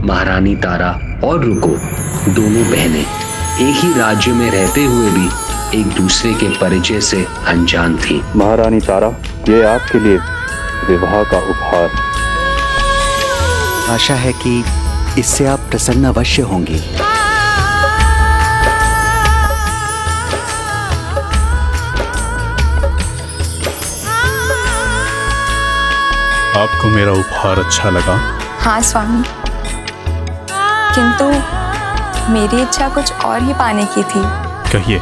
महारानी तारा और रुको दोनों बहनें एक ही राज्य में रहते हुए भी एक दूसरे के परिचय से अनजान थी। महारानी तारा, ये आपके लिए विवाह का उपहार। आशा है कि इससे आप प्रसन्न अवश्य होंगी। आपको मेरा उपहार अच्छा लगा? हाँ स्वामी, किंतु मेरी इच्छा कुछ और ही पाने की थी। कहिए,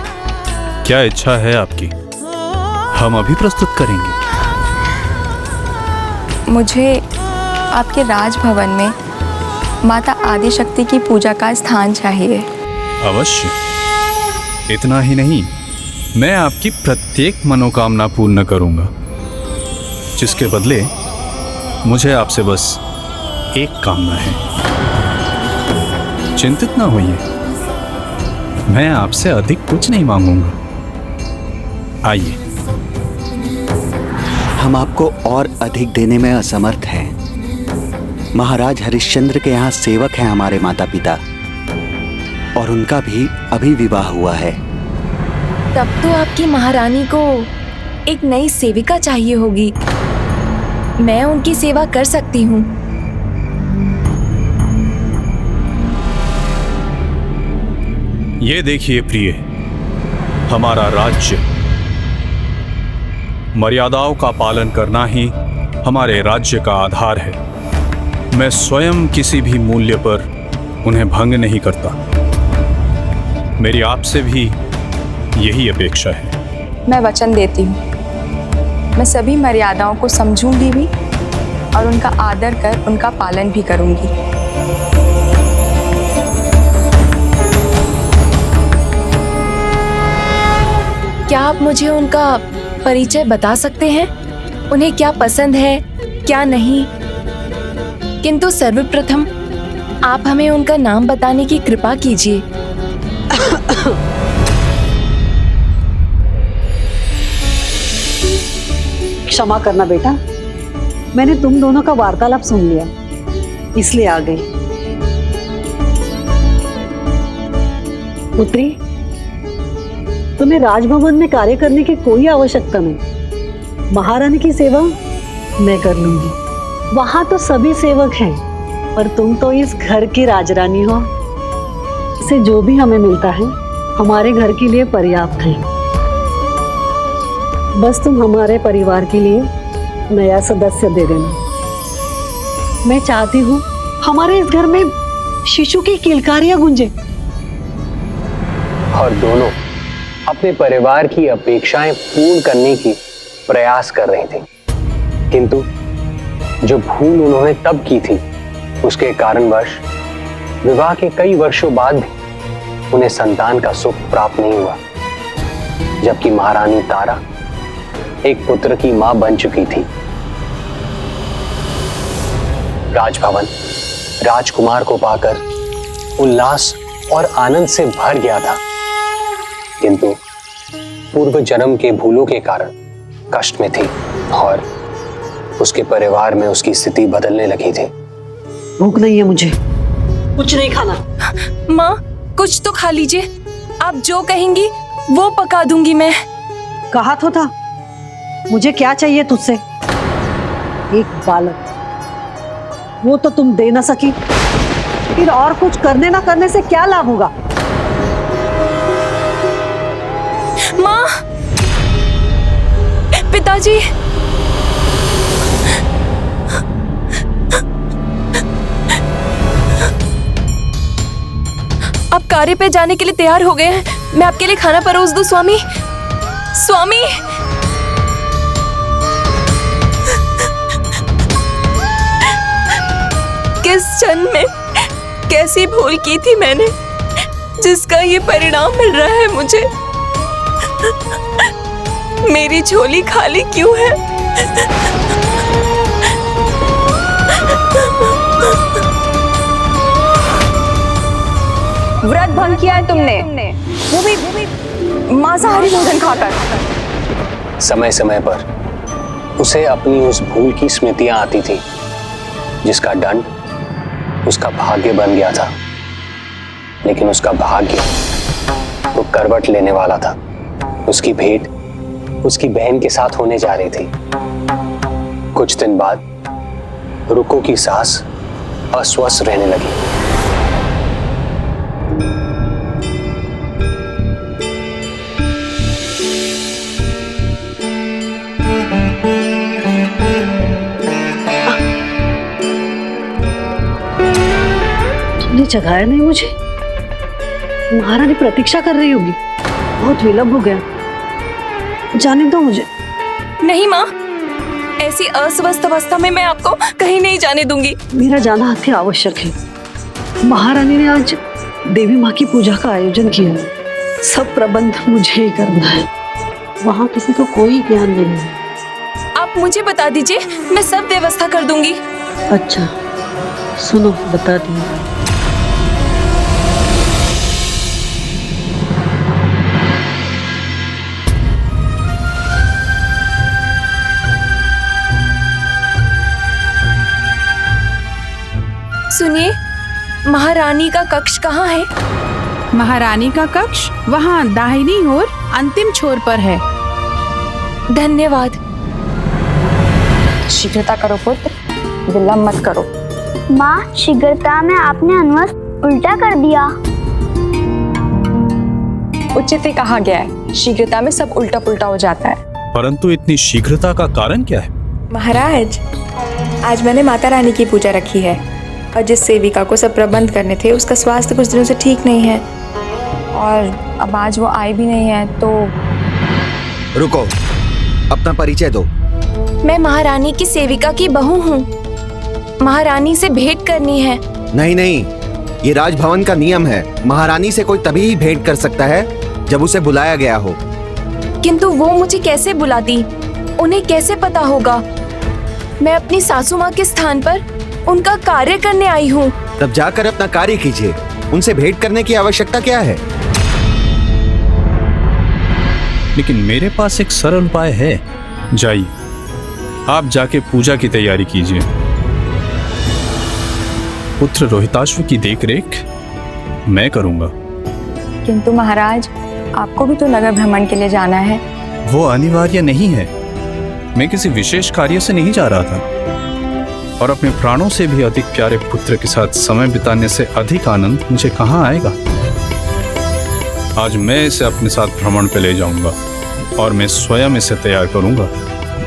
क्या इच्छा है आपकी? हम अभी प्रस्तुत करेंगे। मुझे आपके राजभवन में माता आदिशक्ति की पूजा का स्थान चाहिए। अवश्य। इतना ही नहीं, मैं आपकी प्रत्येक मनोकामना पूर्ण करूंगा, जिसके बदले मुझे आपसे बस एक कामना है। चिंतित ना होइए, मैं आपसे अधिक कुछ नहीं मांगूंगा। आइए। हम आपको और अधिक देने में असमर्थ हैं। महाराज हरिश्चंद्र के यहाँ सेवक हैं हमारे माता पिता, और उनका भी अभी विवाह हुआ है। तब तो आपकी महारानी को एक नई सेविका चाहिए होगी। मैं उनकी सेवा कर सकती हूँ। ये देखिए प्रिय, हमारा राज्य, मर्यादाओं का पालन करना ही हमारे राज्य का आधार है। मैं स्वयं किसी भी मूल्य पर उन्हें भंग नहीं करता। मेरी आपसे भी यही अपेक्षा है। मैं वचन देती हूँ, मैं सभी मर्यादाओं को समझूंगी भी और उनका आदर कर उनका पालन भी करूंगी। क्या आप मुझे उनका परिचय बता सकते हैं? उन्हें क्या पसंद है, क्या नहीं? किंतु सर्वप्रथम आप हमें उनका नाम बताने की कृपा कीजिए। क्षमा करना बेटा, मैंने तुम दोनों का वार्तालाप सुन लिया, इसलिए आ गई। पुत्री, तुम्हें राजभवन में कार्य करने की कोई आवश्यकता नहीं। महारानी की सेवा मैं कर लूंगी। वहां तो सभी सेवक हैं, पर तुम तो इस घर की राजरानी हो। इससे जो भी हमें मिलता है हमारे घर के लिए पर्याप्त है। बस तुम हमारे परिवार के लिए नया सदस्य दे देना। मैं चाहती हूँ हमारे इस घर में शिशु की किलकारियां गूंजे। और दोनों अपने परिवार की अपेक्षाएं पूर्ण करने की प्रयास कर रहे थे, किंतु जो भूल उन्होंने तब की थी उसके कारणवश विवाह के कई वर्षों बाद भी उन्हें संतान का सुख प्राप्त नहीं हुआ, जबकि महारानी तारा एक पुत्र की मां बन चुकी थी। राजभवन राजकुमार को पाकर उल्लास और आनंद से भर गया था, किंतु पूर्व जन्म के भूलों के कारण कष्ट में थी और उसके परिवार में उसकी स्थिति बदलने लगी थी। भूख नहीं है मुझे, कुछ नहीं खाना। माँ, कुछ तो खा लीजिए। आप जो कहेंगी वो पका दूंगी मैं। कहा तो था, मुझे क्या चाहिए तुझसे? एक बालक, वो तो तुम दे ना सकी, फिर और कुछ करने ना करने से क्या लाभ होगा? माँ, पिताजी, आप कार्य पे जाने के लिए तैयार हो गए हैं। मैं आपके लिए खाना परोस दूं स्वामी? स्वामी, किस जन्म में कैसी भूल की थी मैंने, जिसका ये परिणाम मिल रहा है मुझे? मेरी झोली खाली क्यों है? व्रत भंग किया है तुमने, वो भी मांसाहारी भोजन खाकर। समय समय पर उसे अपनी उस भूल की स्मृतियां आती थी, जिसका दंड उसका भाग्य बन गया था, लेकिन उसका भाग्य वो करवट लेने वाला था। उसकी भेंट उसकी बहन के साथ होने जा रही थी। कुछ दिन बाद रुको की सास अस्वस्थ रहने लगी। तुमने जगाया नहीं मुझे? महारानी प्रतीक्षा कर रही होगी, बहुत विलंब हो गया। जाने दो मुझे। नहीं माँ, ऐसी अस्वस्थ अवस्था में मैं आपको कहीं नहीं जाने दूंगी। मेरा जाना अति आवश्यक है। महारानी ने आज देवी माँ की पूजा का आयोजन किया है। सब प्रबंध मुझे ही करना है। वहाँ किसी को कोई ज्ञान नहीं है। आप मुझे बता दीजिए, मैं सब व्यवस्था कर दूंगी। अच्छा सुनो, बता दी। सुनिए, महारानी का कक्ष कहाँ है? महारानी का कक्ष वहाँ दाहिनी ओर अंतिम छोर पर है। धन्यवाद। शीघ्रता करो पुत्र, विलंब मत करो। माँ, शीघ्रता में आपने अनुवस्त्र उल्टा कर दिया। उचित ही कहा गया है, शीघ्रता में सब उल्टा पुल्टा हो जाता है। परंतु इतनी शीघ्रता का कारण क्या है? महाराज, आज मैंने माता रानी की पूजा रखी है और जिस सेविका को सब प्रबंध करने थे उसका स्वास्थ्य कुछ दिनों से ठीक नहीं है और अब आज वो आई भी नहीं है, तो रुको, अपना परिचय दो। मैं महारानी की सेविका की बहू हूँ। महारानी से भेंट करनी है। नहीं नहीं, ये राजभवन का नियम है। महारानी से कोई तभी ही भेंट कर सकता है जब उसे बुलाया गया हो। किंतु वो मुझे कैसे बुलाती? उन्हें कैसे पता होगा? मैं अपनी सासू माँ के स्थान पर उनका कार्य करने आई हूँ। तब जाकर अपना कार्य कीजिए। उनसे भेंट करने की आवश्यकता क्या है? लेकिन मेरे पास एक सरल उपाय है। जाइए, आप जाके पूजा की तैयारी कीजिए। पुत्र रोहिताश्व की देखरेख मैं करूंगा। किंतु महाराज, आपको भी तो नगर भ्रमण के लिए जाना है। वो अनिवार्य नहीं है। मैं किसी विशेष कार्य से नहीं जा रहा था और अपने प्राणों से भी अधिक प्यारे पुत्र के साथ समय बिताने से अधिक आनंद मुझे कहाँ आएगा। आज मैं इसे अपने साथ भ्रमण पे ले जाऊंगा और मैं स्वयं इसे तैयार करूंगा।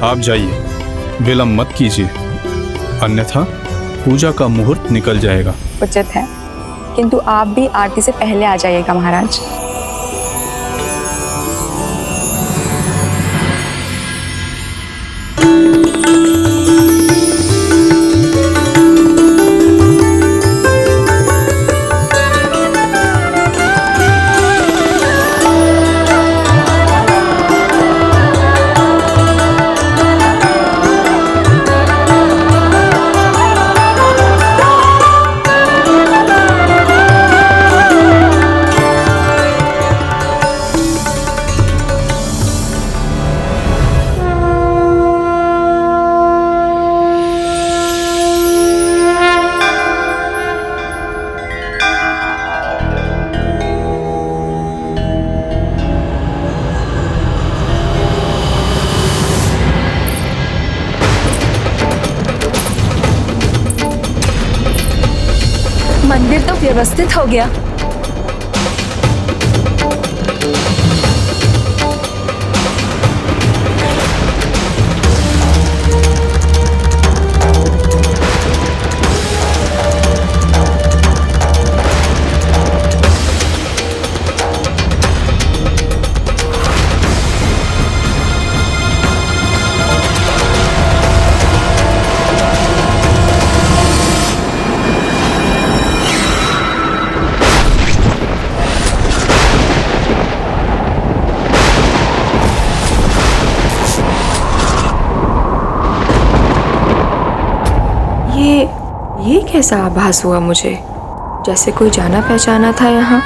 आप जाइए, विलंब मत कीजिए, अन्यथा पूजा का मुहूर्त निकल जाएगा। उचित है, किंतु आप भी आरती से पहले आ जाइएगा महाराज। मंदिर तो व्यवस्थित हो गया। ये कैसा आभास हुआ मुझे, जैसे कोई जाना पहचाना था यहाँ।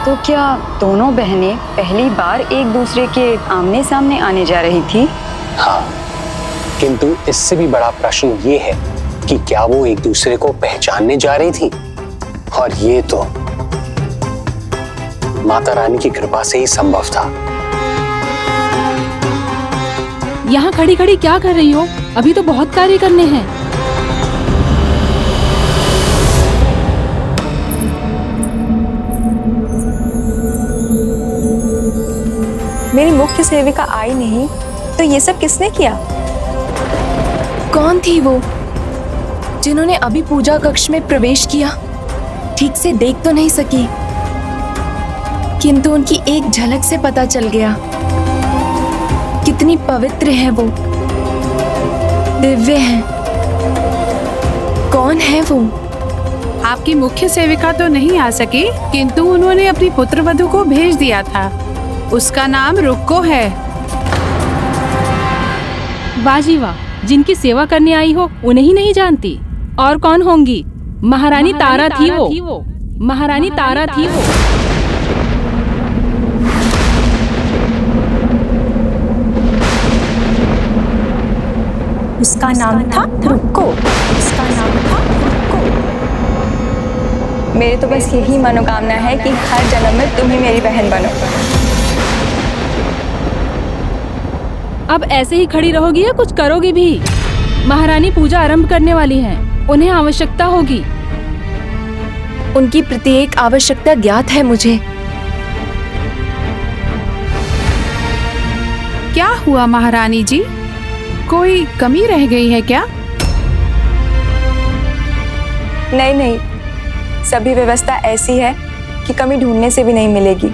तो क्या दोनों बहनें पहली बार एक दूसरे के आमने सामने आने जा रही थी? हाँ, किंतु इससे भी बड़ा प्रश्न ये है कि क्या वो एक दूसरे को पहचानने जा रही थी? और ये तो माता रानी की कृपा से ही संभव था। यहाँ खड़ी खड़ी क्या कर रही हो? अभी तो बहुत कार्य करने हैं। मेरी मुख्य सेविका आई नहीं तो ये सब किसने किया? कौन थी वो जिन्होंने अभी पूजा कक्ष में प्रवेश किया? ठीक से देख तो नहीं सकी, किंतु उनकी एक झलक से पता चल गया कितनी पवित्र है वो, दिव्य है। कौन है वो? आपकी मुख्य सेविका तो नहीं आ सकी, किंतु उन्होंने अपनी पुत्रवधू को भेज दिया था। उसका नाम रुक्को है। वाह जी वाह, जिनकी सेवा करने आई हो उन्हें ही नहीं जानती। और कौन होंगी? महारानी तारा थी वो। महारानी तारा थी वो। उसका नाम था रुक्को। उसका नाम था रुक्को। मेरी तो बस यही मनोकामना है कि हर जन्म में तुम ही मेरी बहन बनो। अब ऐसे ही खड़ी रहोगी या कुछ करोगी भी? महारानी पूजा आरंभ करने वाली हैं, उन्हें आवश्यकता होगी। उनकी प्रत्येक आवश्यकता ज्ञात है मुझे। क्या हुआ महारानी जी? कोई कमी रह गई है क्या? नहीं, सभी व्यवस्था ऐसी है कि कमी ढूंढने से भी नहीं मिलेगी।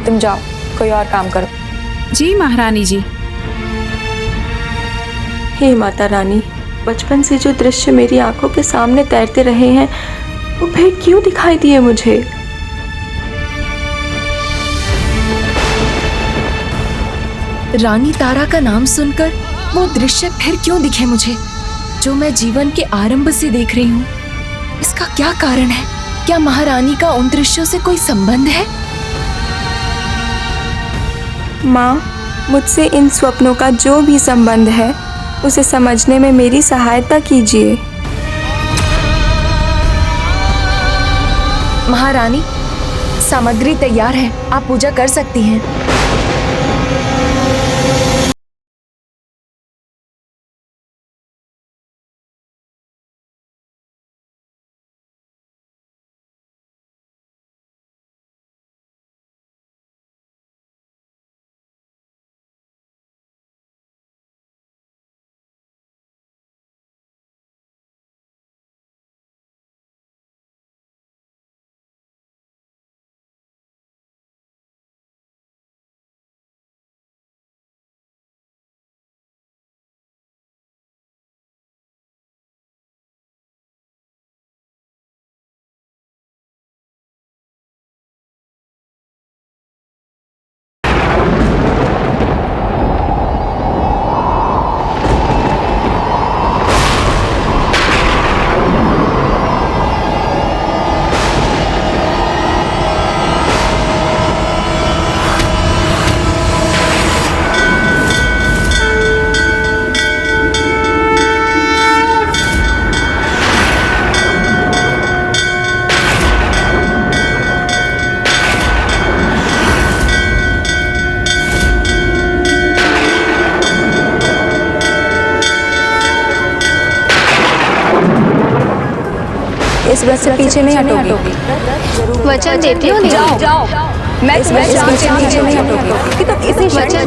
तुम जाओ, कोई और काम करो। जी महारानी जी। हे माता रानी, बचपन से जो दृश्य मेरी आंखों के सामने तैरते रहे हैं वो फिर क्यों दिखाई दिए मुझे? रानी तारा का नाम सुनकर वो दृश्य फिर क्यों दिखे मुझे, जो मैं जीवन के आरंभ से देख रही हूँ? इसका क्या कारण है? क्या महारानी का उन दृश्यों से कोई संबंध है? माँ, मुझसे इन स्वप्नों का जो भी संबंध है उसे समझने में मेरी सहायता कीजिए। महारानी, सामग्री तैयार है, आप पूजा कर सकती हैं। इस व्रत से पीछे नहीं हटोगी। वचन देती हो। जाओ। मैं इस व्रत से पीछे नहीं हटोगी। तो इसी वचन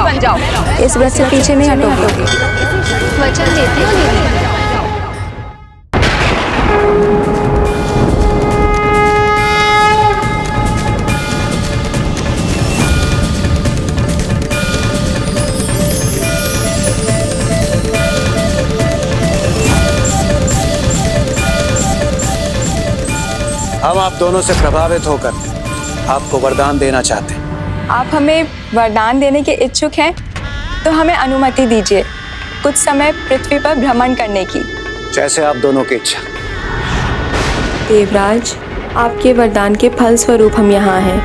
बन जाओ। इस व्रत से पीछे नहीं हटोगी। वचन देती हो। हम आप दोनों से प्रभावित होकर आपको वरदान देना चाहते हैं। आप हमें वरदान देने के इच्छुक हैं तो हमें अनुमति दीजिए कुछ समय पृथ्वी पर भ्रमण करने की। जैसे आप दोनों की इच्छा। देवराज, आपके वरदान के फल स्वरूप हम यहाँ हैं।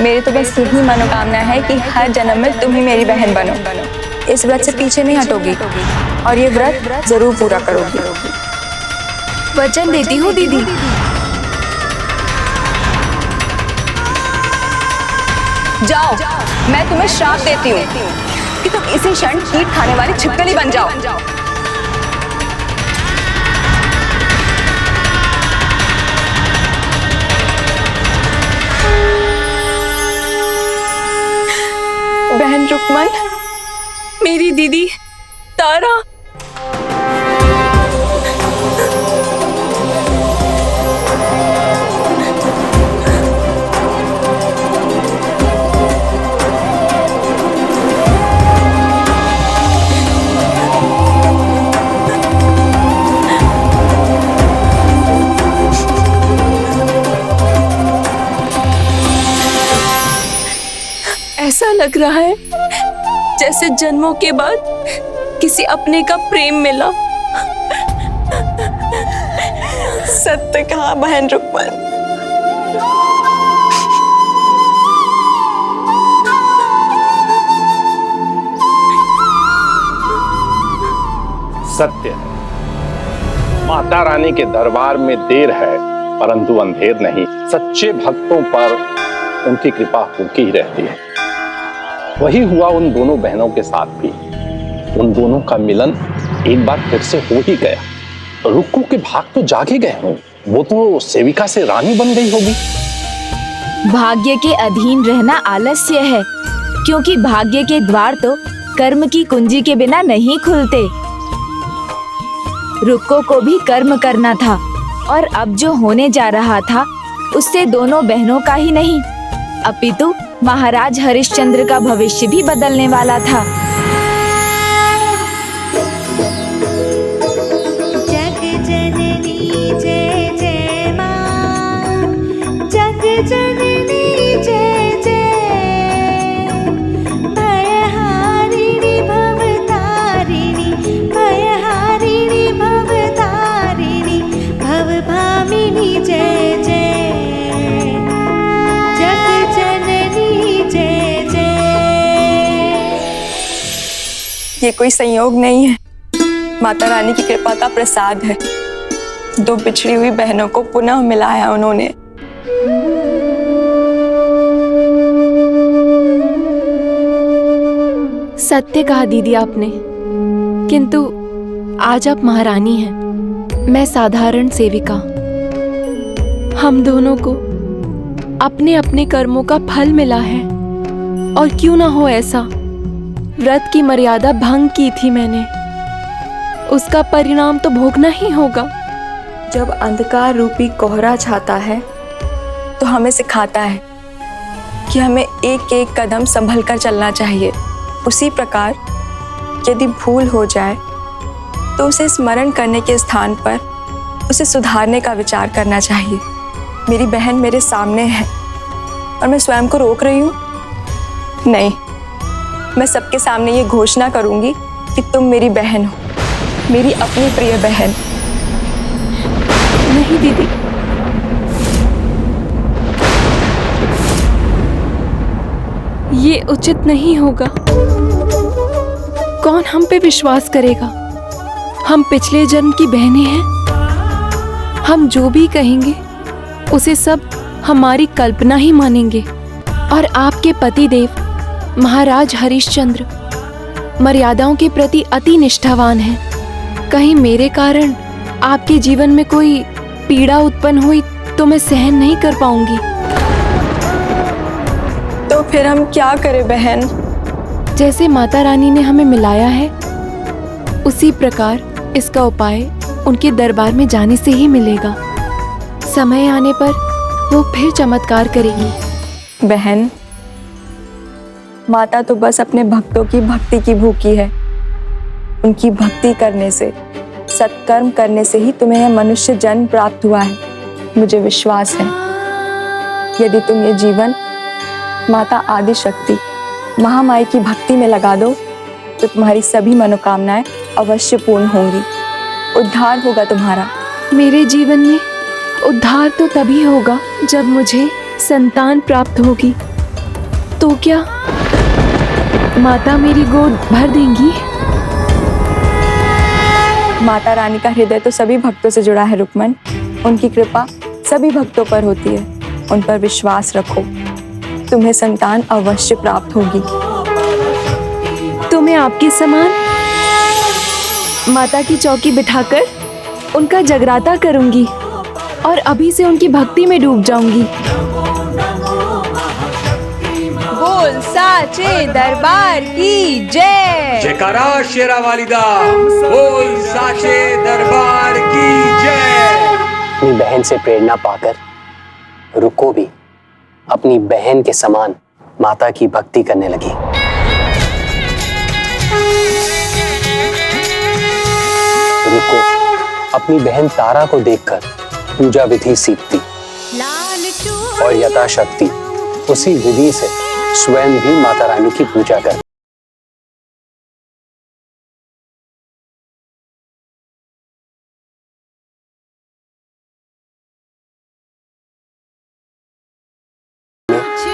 मेरी तो बस यही मनोकामना है कि हर जन्म में तुम ही मेरी बहन बनो। इस व्रत से पीछे नहीं हटोगी और ये व्रत जरूर पूरा करोगी। वचन देती हूँ दीदी। जाओ, मैं तुम्हें श्राप देती हूँ कि तुम इसी क्षण कीट खाने वाली छिपकली बन जाओ। बहन रुक्मन, मेरी दीदी तारा। ऐसा लग रहा है जैसे जन्मों के बाद किसी अपने का प्रेम मिला। सत्य कहा बहन रुक्मन। सत्य है, माता रानी के दरबार में देर है परंतु अंधेर नहीं। सच्चे भक्तों पर उनकी कृपा होती ही रहती है। वही हुआ उन दोनों बहनों के साथ भी। उन दोनों का मिलन एक बार फिर से हो ही गया। रुक्कू के भाग तो जागे गए हों, वो तो सेविका से रानी बन गई होगी। भाग्य के अधीन रहना आलस्य है, क्योंकि भाग्य के द्वार तो कर्म की कुंजी के बिना नहीं खुलते। रुक्को को भी कर्म करना था और अब जो होने जा रहा था उससे दोनों बहनों का ही नहीं अपितु महाराज हरिश्चंद्र का भविष्य भी बदलने वाला था। जग जननी जय जय मां, जग जननी जय जय, भयहारिणी भवतारिणी, भयहारिणी भवतारिणी, भवभामिनी जय जय, जग जननी जय जय। ये कोई संयोग नहीं है, माता रानी की कृपा का प्रसाद है। दो बिछड़ी हुई बहनों को पुनः मिलाया उन्होंने। सत्य कहा दीदी आपने, किंतु आज आप महारानी हैं, मैं साधारण सेविका। हम दोनों को अपने अपने कर्मों का फल मिला है, और क्यों ना हो ऐसा। व्रत की मर्यादा भंग की थी मैंने, उसका परिणाम तो भोगना ही होगा। जब अंधकार रूपी कोहरा छाता है तो हमें सिखाता है कि हमें एक एक कदम संभल कर चलना चाहिए। उसी प्रकार यदि भूल हो जाए तो उसे स्मरण करने के स्थान पर उसे सुधारने का विचार करना चाहिए। मेरी बहन मेरे सामने है और मैं स्वयं को रोक रही हूँ? नहीं, मैं सबके सामने ये घोषणा करूंगी कि तुम मेरी बहन हो, मेरी अपनी प्रिय बहन। नहीं दीदी, ये उचित नहीं होगा। कौन हम पे विश्वास करेगा? हम पिछले जन्म की बहनें हैं। हम जो भी कहेंगे उसे सब हमारी कल्पना ही मानेंगे। और आपके पतिदेव महाराज हरिश्चंद्र मर्यादाओं के प्रति अति निष्ठावान हैं। कहीं मेरे कारण आपके जीवन में कोई पीड़ा उत्पन्न हुई तो मैं सहन नहीं कर पाऊंगी। तो फिर हम क्या करें बहन? जैसे माता रानी ने हमें मिलाया है उसी प्रकार इसका उपाय उनके दरबार में जाने से ही मिलेगा। समय आने पर वो फिर चमत्कार करेगी। बहन, माता तो बस अपने भक्तों की भक्ति की भूखी है। उनकी भक्ति करने से, सत्कर्म करने से ही तुम्हें यह मनुष्य जन्म प्राप्त हुआ है। मुझे विश्वास है यदि तुम ये जीवन माता आदि शक्ति महामाई की भक्ति में लगा दो तो तुम्हारी सभी मनोकामनाएं अवश्य पूर्ण होंगी। उद्धार होगा तुम्हारा। मेरे जीवन में उद्धार तो तभी होगा जब मुझे संतान प्राप्त होगी। तो क्या माता मेरी गोद भर देंगी? माता रानी का हृदय तो सभी भक्तों से जुड़ा है रुक्मन। उनकी कृपा सभी भक्तों पर होती है। उन पर विश्वास रखो, तुम्हें संतान अवश्य प्राप्त होगी। तो मैं आपके समान माता की चौकी बिठाकर उनका जगराता करूंगी और अभी से उनकी भक्ति में डूब जाऊंगी। बोल साचे दरबार की जय। जयकारा शेरा वालिदा, बोल साचे दरबार की जय। अपनी बहन से प्रेरणा पाकर रुको भी अपनी बहन के समान माता की भक्ति करने लगी। रुको अपनी बहन तारा को देखकर पूजा विधि सीखती और यथाशक्ति उसी विधि से स्वयं भी माता रानी की पूजा करती।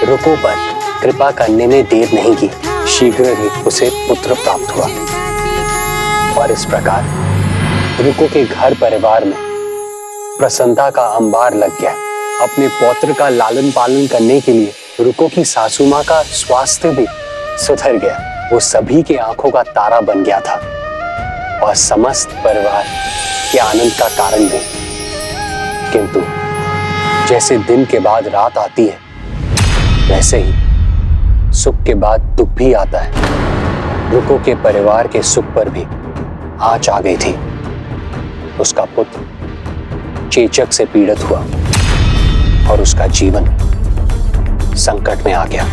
रुको पर कृपा करने में देर नहीं की, शीघ्र ही उसे पुत्र प्राप्त हुआ और इस प्रकार रुको के घर परिवार में प्रसन्नता का अंबार लग गया। अपने पौत्र का लालन पालन करने के लिए रुको की सासू माँ का स्वास्थ्य भी सुधर गया। वो सभी के आंखों का तारा बन गया था और समस्त परिवार के आनंद का कारण भी। किंतु जैसे दिन के बाद रात आती है, वैसे ही सुख के बाद दुख भी आता है। रुको के परिवार के सुख पर भी आँच आ गई थी। उसका पुत्र चेचक से पीड़ित हुआ और उसका जीवन संकट में आ गया।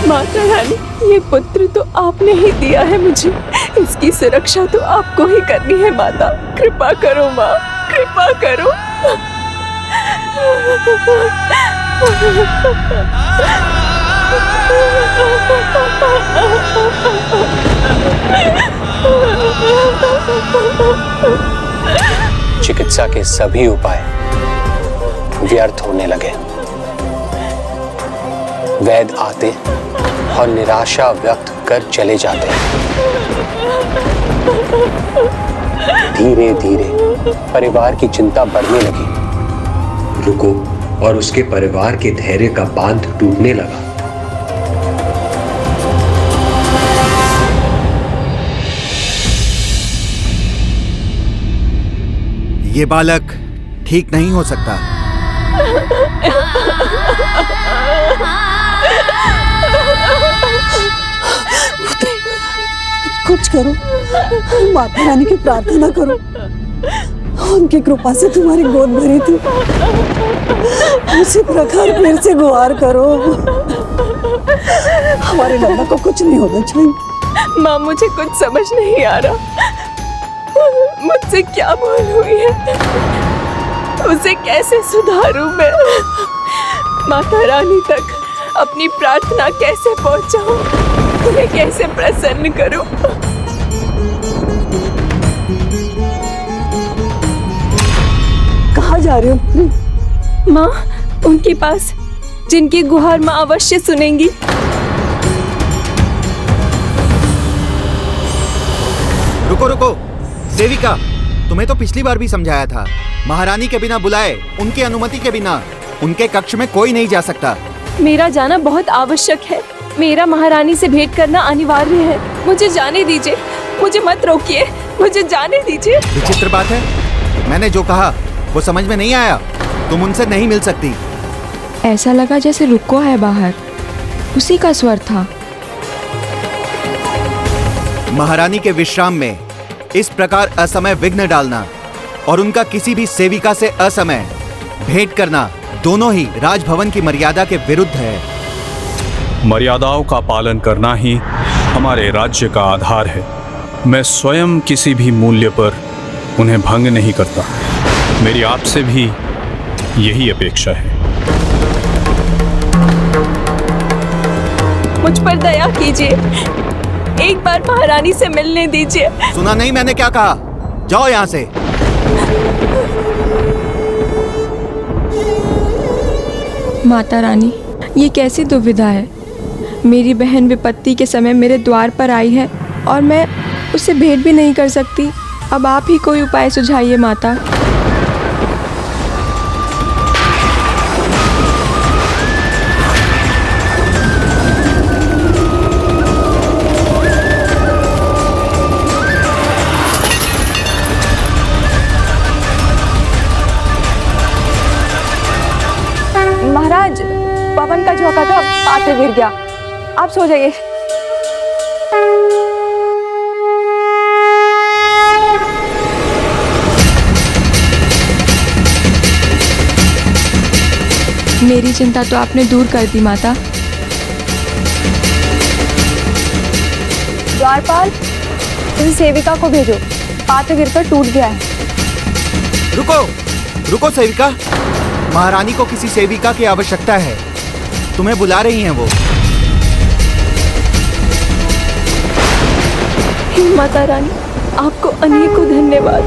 माता रानी, ये पुत्र तो आपने ही दिया है मुझे, इसकी सुरक्षा तो आपको ही करनी है। माता कृपा करो, माँ कृपा करो। चिकित्सा के सभी उपाय व्यर्थ होने लगे। वैद्य आते और निराशा व्यक्त कर चले जाते। धीरे धीरे परिवार की चिंता बढ़ने लगी। रुको और उसके परिवार के धैर्य का बांध टूटने लगा। ये बालक ठीक नहीं हो सकता। कुछ करो, माता रानी की प्रार्थना करो। उनकी कृपा से तुम्हारी गोद भरी थी, उसी प्रकार फिर से गुहार करो। हमारे लल्ला को कुछ नहीं होना चाहिए। माँ मुझे कुछ समझ नहीं आ रहा, मुझसे क्या भूल हुई है, उसे कैसे सुधारूं मैं? माता रानी तक अपनी प्रार्थना कैसे पहुंचाऊं, उन्हें कैसे प्रसन्न करूं? कहाँ जा रहे हो? माँ उनके पास, जिनकी गुहार माँ अवश्य सुनेंगी। रुको रुको, सेविका, तुम्हें तो पिछली बार भी समझाया था, महारानी के बिना बुलाए, उनकी अनुमति के बिना उनके कक्ष में कोई नहीं जा सकता। मेरा जाना बहुत आवश्यक है, मेरा महारानी से भेंट करना अनिवार्य है। मुझे जाने दीजिए, मुझे मत रोकिए, मुझे जाने दीजिए। विचित्र बात है, मैंने जो कहा वो समझ में नहीं आया। तुम उनसे नहीं मिल सकती। ऐसा लगा जैसे रुको है बाहर, उसी का स्वर था। महारानी के विश्राम में इस प्रकार असमय विघ्न डालना और उनका किसी भी सेविका से असमय भेंट करना दोनों ही राजभवन की मर्यादा के विरुद्ध है। मर्यादाओं का पालन करना ही हमारे राज्य का आधार है। मैं स्वयं किसी भी मूल्य पर उन्हें भंग नहीं करता। मेरी आपसे भी यही अपेक्षा है। मुझ पर दया कीजिए, एक बार महारानी से मिलने दीजिए। सुना नहीं मैंने क्या कहा? जाओ यहाँ से। माता रानी, ये कैसी दुविधा है? मेरी बहन विपत्ति के समय मेरे द्वार पर आई है और मैं उससे भेंट भी नहीं कर सकती। अब आप ही कोई उपाय सुझाइए माता। महाराज, पवन का झोंका तो पात्र गिर गया। आप सो जाइए। मेरी चिंता तो आपने दूर कर दी माता। द्वारपाल, किसी सेविका को भेजो, पात्र गिरकर टूट गया है। रुको रुको सेविका, महारानी को किसी सेविका की आवश्यकता है। तुम्हें बुला रही हैं वो। हे माता रानी, आपको अनेकों धन्यवाद।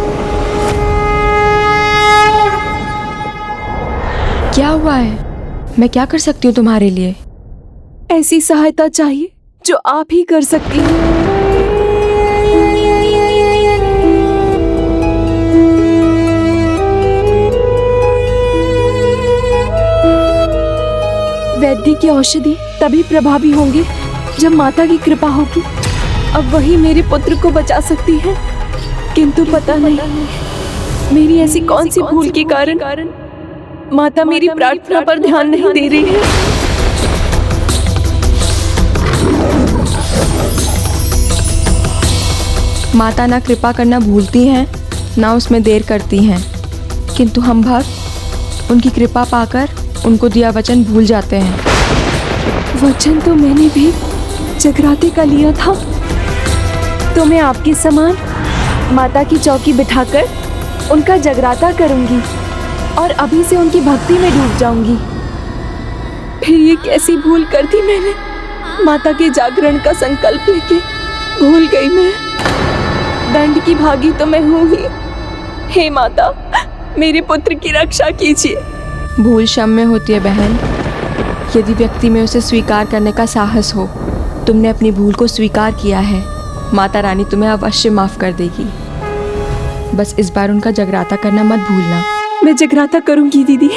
क्या हुआ है? मैं क्या कर सकती हूँ तुम्हारे लिए? ऐसी सहायता चाहिए जो आप ही कर सकती हैं। वैद्य की औषधि तभी प्रभावी होंगी जब माता की कृपा होगी। अब वही मेरे पुत्र को बचा सकती है, किंतु पता नहीं मेरी ऐसी कौन सी भूल के कारण माता मेरी प्रार्थना पर ध्यान नहीं दे रही है। माता ना कृपा करना भूलती हैं, ना उसमें देर करती हैं, किंतु हम भक्त उनकी कृपा पाकर उनको दिया वचन भूल जाते हैं। वचन तो मैंने भी जगराते का लिया था, तो मैं आपके समान माता की चौकी बिठाकर उनका जगराता करूंगी और अभी से उनकी भक्ति में डूब जाऊंगी। फिर ये कैसी भूल कर दी मैंने? माता के जागरण का संकल्प लेके भूल गई मैं। दंड की भागी तो मैं हूं ही। हे माता, मेरे पुत्र की रक्षा कीजिए। भूल क्षम्य होती है बहन, यदि व्यक्ति में उसे स्वीकार करने का साहस हो। तुमने अपनी भूल को स्वीकार किया है, माता रानी तुम्हें अवश्य माफ कर देगी। बस इस बार उनका जगराता करना मत भूलना। मैं जगराता करूंगी दीदी।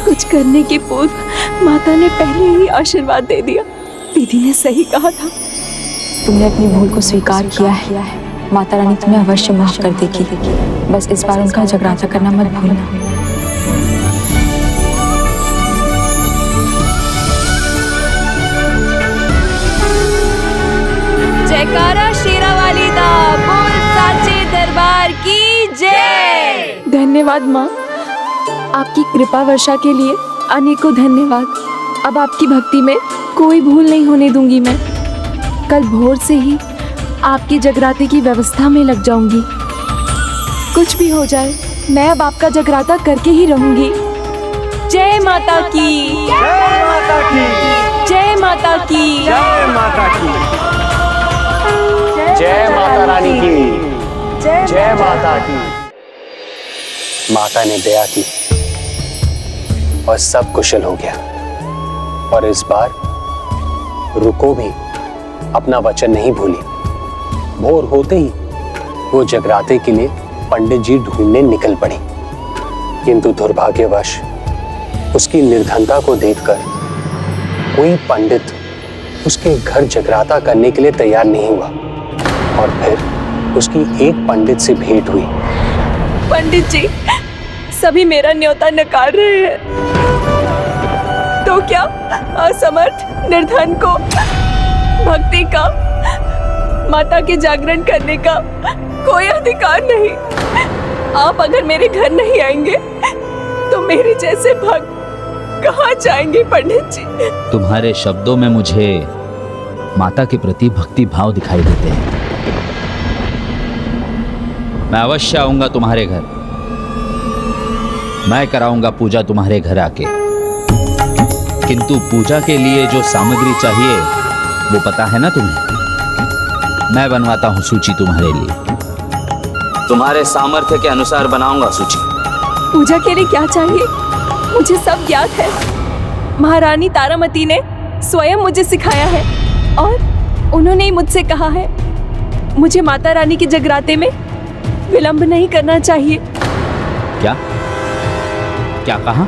कुछ करने के पूर्व माता ने पहले ही आशीर्वाद दे दिया। दीदी ने सही कहा था। तुमने अपनी भूल को स्वीकार किया है, माता रानी तुम्हें अवश्य माफ कर देगी। बस इस बार उनका जगराता करना मत भूलना। जयकारा शेरावाली दा, बोल साचे दरबार की जय। धन्यवाद माँ, आपकी कृपा वर्षा के लिए अनेकों धन्यवाद। अब आपकी भक्ति में कोई भूल नहीं होने दूंगी मैं। कल भोर से ही आपकी जगराते की व्यवस्था में लग जाऊंगी। कुछ भी हो जाए, मैं अब आपका जगराता करके ही रहूंगी। जय माता की, जय माता की, जय माता की, जय माता की, जय माता रानी की, जय माता की। माता ने दया की और सब कुशल हो गया। और इस बार रुको भी अपना वचन नहीं भूली। भोर होते ही वो जगराते के लिए पंडित जी ढूंढने निकल पड़ी, किंतु दुर्भाग्यवश उसकी निर्धनता को देखकर कोई पंडित उसके घर जगराता करने के लिए तैयार नहीं हुआ। और फिर उसकी एक पंडित से भेंट हुई। पंडित जी, सभी मेरा न्योता नकार रहे हैं, तो क्या असमर्थ निर्धन को भक्ति का, माता के जागरण करने का कोई अधिकार नहीं? आप अगर मेरे घर नहीं आएंगे तो मेरे जैसे भक्त कहाँ जाएंगे पंडित जी? तुम्हारे शब्दों में मुझे माता के प्रति भक्ति भाव दिखाई देते हैं। मैं अवश्य आऊंगा तुम्हारे घर, मैं कराऊंगा पूजा तुम्हारे घर आके। किंतु पूजा के लिए जो सामग्री चाहिए वो पता है ना तुम्हें? मैं बनवाता हूँ सूची तुम्हारे लिए, तुम्हारे सामर्थ्य के अनुसार बनाऊंगा सूची। पूजा के लिए क्या चाहिए मुझे सब ज्ञात है। महारानी तारामती ने स्वयं मुझे सिखाया है और उन्होंने ही मुझसे कहा है मुझे माता रानी के जगराते में विलंब नहीं करना चाहिए। क्या क्या कहा?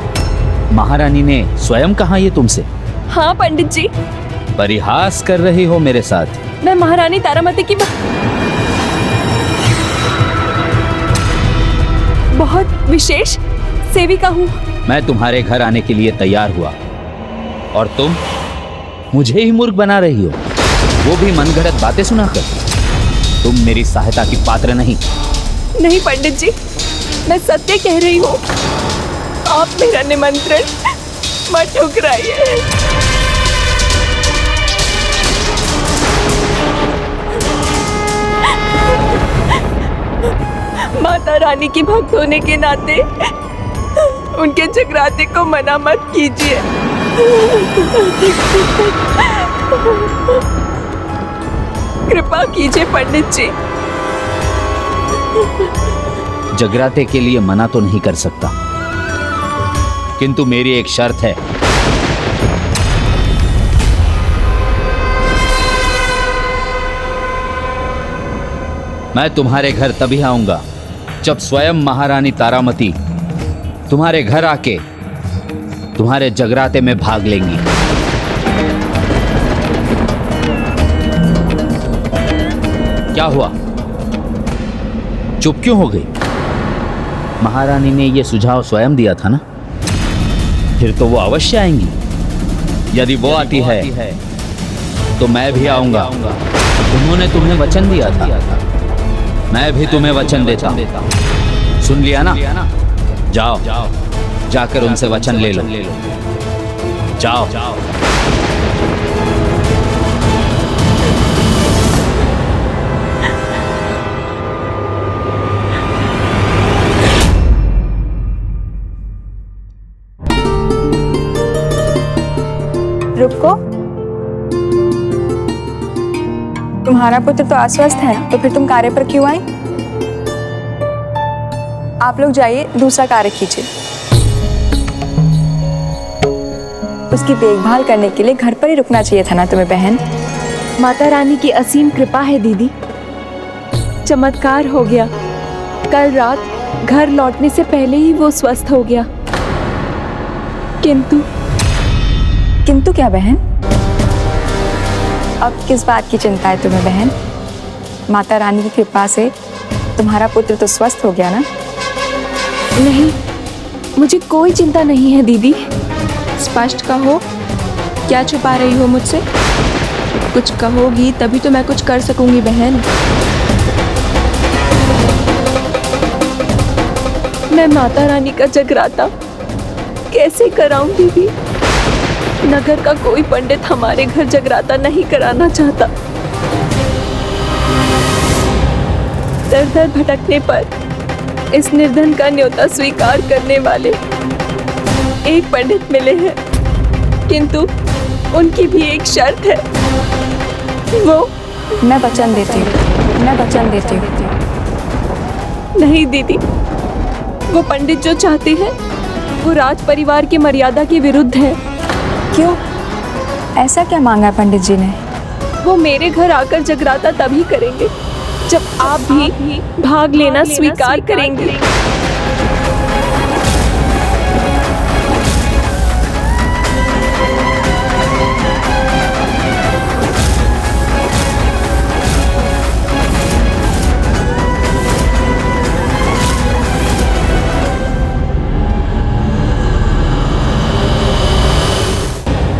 महारानी ने स्वयं कहा ये तुमसे? हाँ पंडित जी। परिहास कर रही हो मेरे साथ? मैं महारानी तारामती की बहुत विशेष सेविका हूँ। मैं तुम्हारे घर आने के लिए तैयार हुआ और तुम मुझे ही मूर्ख बना रही हो, वो भी मनगढ़ंत बातें सुनाकर। तुम मेरी सहायता की पात्र नहीं। नहीं पंडित जी, मैं सत्य कह रही हूँ। आप मेरा निमंत्रण मत ठुकराइए। माता रानी की भक्त होने के नाते उनके जगराते को मना मत कीजिए। कृपा कीजिए पंडित जी। जगराते के लिए मना तो नहीं कर सकता, किंतु मेरी एक शर्त है। मैं तुम्हारे घर तभी आऊंगा जब स्वयं महारानी तारामती तुम्हारे घर आके तुम्हारे जगराते में भाग लेंगी। क्या हुआ, चुप क्यों हो गई? महारानी ने यह सुझाव स्वयं दिया था ना, फिर तो वो अवश्य आएंगी। यदि वो आती है तो मैं भी आऊंगा। उन्होंने तुम्हें वचन दिया था, मैं भी तुम्हें वचन देता हूं। सुन लिया ना? जाओ जाकर उनसे वचन ले लो। जाओ। रुको, तुम्हारा पुत्र तो अस्वस्थ है, तो फिर तुम कार्य पर क्यों आई? आप लोग जाइए, दूसरा कार्य कीजिए। उसकी देखभाल करने के लिए घर पर ही रुकना चाहिए था ना तुम्हें बहन। माता रानी की असीम कृपा है दीदी, चमत्कार हो गया। कल रात घर लौटने से पहले ही वो स्वस्थ हो गया। किंतु क्या बहन? अब किस बात की चिंता है तुम्हें बहन? माता रानी की कृपा से तुम्हारा पुत्र तो स्वस्थ हो गया ना? नहीं, मुझे कोई चिंता नहीं है दीदी। स्पष्ट कहो, क्या छुपा रही हो मुझसे? कुछ कहोगी तभी तो मैं कुछ कर सकूंगी बहन। मैं माता रानी का जगराता कैसे कराऊं दीदी? नगर का कोई पंडित हमारे घर जगराता नहीं कराना चाहता। दर दर भटकने पर इस निर्धन का न्योता स्वीकार करने वाले एक पंडित मिले हैं, किंतु उनकी भी एक शर्त है। वो मैं वचन देती हूँ, मैं वचन देती हूँ। नहीं दीदी, वो पंडित जो चाहते हैं वो राज परिवार की मर्यादा के विरुद्ध है। क्यों? ऐसा क्या मांगा है पंडित जी ने? वो मेरे घर आकर जगराता तभी करेंगे जब आप भी भाग लेना स्वीकार करेंगे।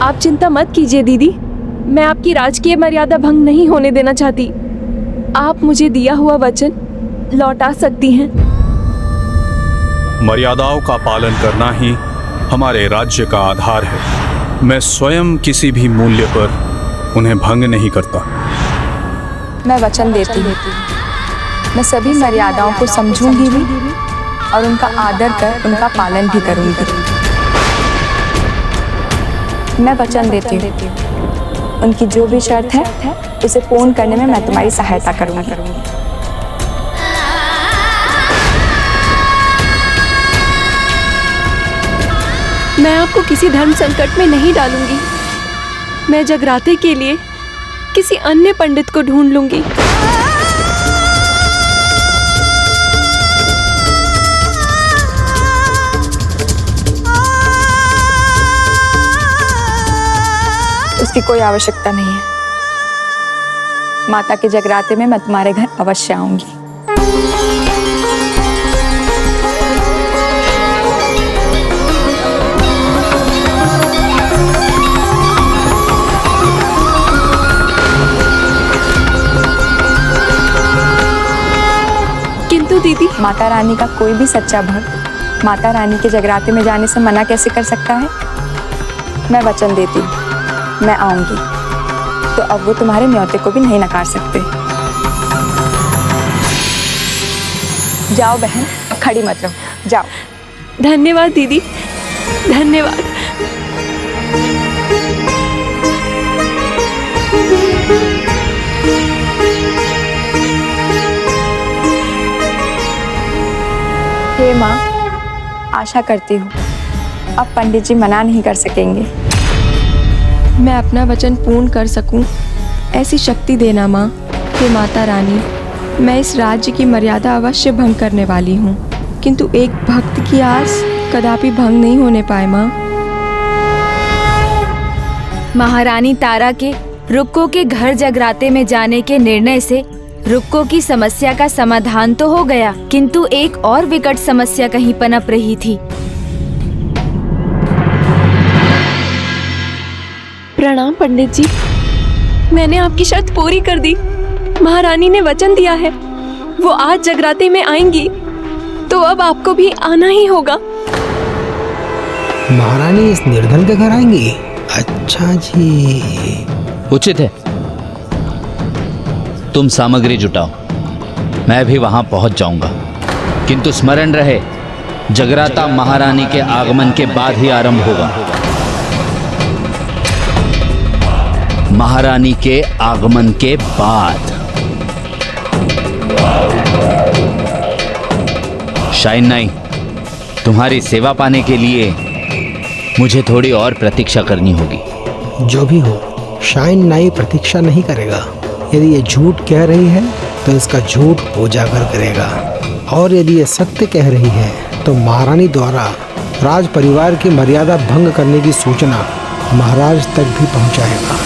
आप चिंता मत कीजिए दीदी, मैं आपकी राजकीय मर्यादा भंग नहीं होने देना चाहती। आप मुझे दिया हुआ वचन लौटा सकती हैं। मर्यादाओं का पालन करना ही हमारे राज्य का आधार है। मैं स्वयं किसी भी मूल्य पर उन्हें भंग नहीं करता। मैं वचन देती हूँ, मैं सभी मर्यादाओं को समझूंगी भी और उनका आदर कर उनका पालन भी करूंगी। मैं वचन देती हूँ, उनकी जो भी शर्त है उसे पूर्ण करने में मैं तुम्हारी सहायता करूंगी। मैं आपको किसी धर्म संकट में नहीं डालूंगी। मैं जगराते के लिए किसी अन्य पंडित को ढूंढ लूंगी। उसकी कोई आवश्यकता नहीं है। माता के जगराते में मैं तुम्हारे घर अवश्य आऊंगी। किंतु दीदी, माता रानी का कोई भी सच्चा भक्त माता रानी के जगराते में जाने से मना कैसे कर सकता है? मैं वचन देती हूँ, मैं आऊंगी, तो अब वो तुम्हारे न्योते को भी नहीं नकार सकते। जाओ बहन, खड़ी मत रहो, जाओ। धन्यवाद दीदी, धन्यवाद। हे माँ, आशा करती हूँ अब पंडित जी मना नहीं कर सकेंगे। मैं अपना वचन पूर्ण कर सकूं, ऐसी शक्ति देना माँ। हे माता रानी, मैं इस राज्य की मर्यादा अवश्य भंग करने वाली हूँ, किंतु एक भक्त की आस कदापि भंग नहीं होने पाए माँ। महारानी तारा के रुक्को के घर जगराते में जाने के निर्णय से रुक्को की समस्या का समाधान तो हो गया, किंतु एक और विकट समस्या कहीं पनप रही थी। प्रणाम पंडित जी, मैंने आपकी शर्त पूरी कर दी। महारानी ने वचन दिया है वो आज जगराते में आएंगी, तो अब आपको भी आना ही होगा। महारानी इस निर्धन के घर आएंगी? अच्छा जी, उचित है। तुम सामग्री जुटाओ, मैं भी वहां पहुंच जाऊंगा, किंतु स्मरण रहे जगराता महारानी के आगमन के बाद ही आरंभ होगा। महारानी के आगमन के बाद। शाइन नाई, तुम्हारी सेवा पाने के लिए मुझे थोड़ी और प्रतीक्षा करनी होगी। जो भी हो, शाइन नाई प्रतीक्षा नहीं करेगा। यदि ये झूठ कह रही है तो इसका झूठ उजागर करेगा, और यदि ये सत्य कह रही है तो महारानी द्वारा राज परिवार की मर्यादा भंग करने की सूचना महाराज तक भी पहुंचाएगा।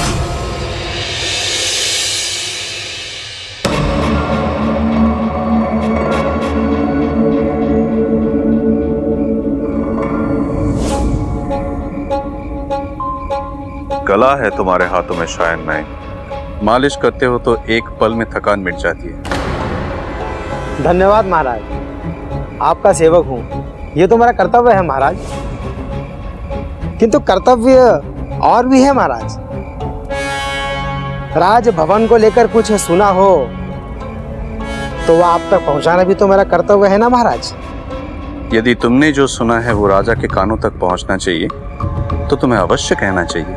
कला है तुम्हारे हाथों में शाइन नाई, मालिश करते हो तो एक पल में थकान मिट जाती है। धन्यवाद महाराज, आपका सेवक हूँ, ये तो मेरा कर्तव्य है महाराज। किंतु कर्तव्य और भी है महाराज। राज भवन को लेकर कुछ सुना हो तो वह आप तक पहुंचाना भी तो मेरा कर्तव्य है ना महाराज। यदि तुमने जो सुना है वो राजा के कानों तक पहुंचना चाहिए तो तुम्हें अवश्य कहना चाहिए।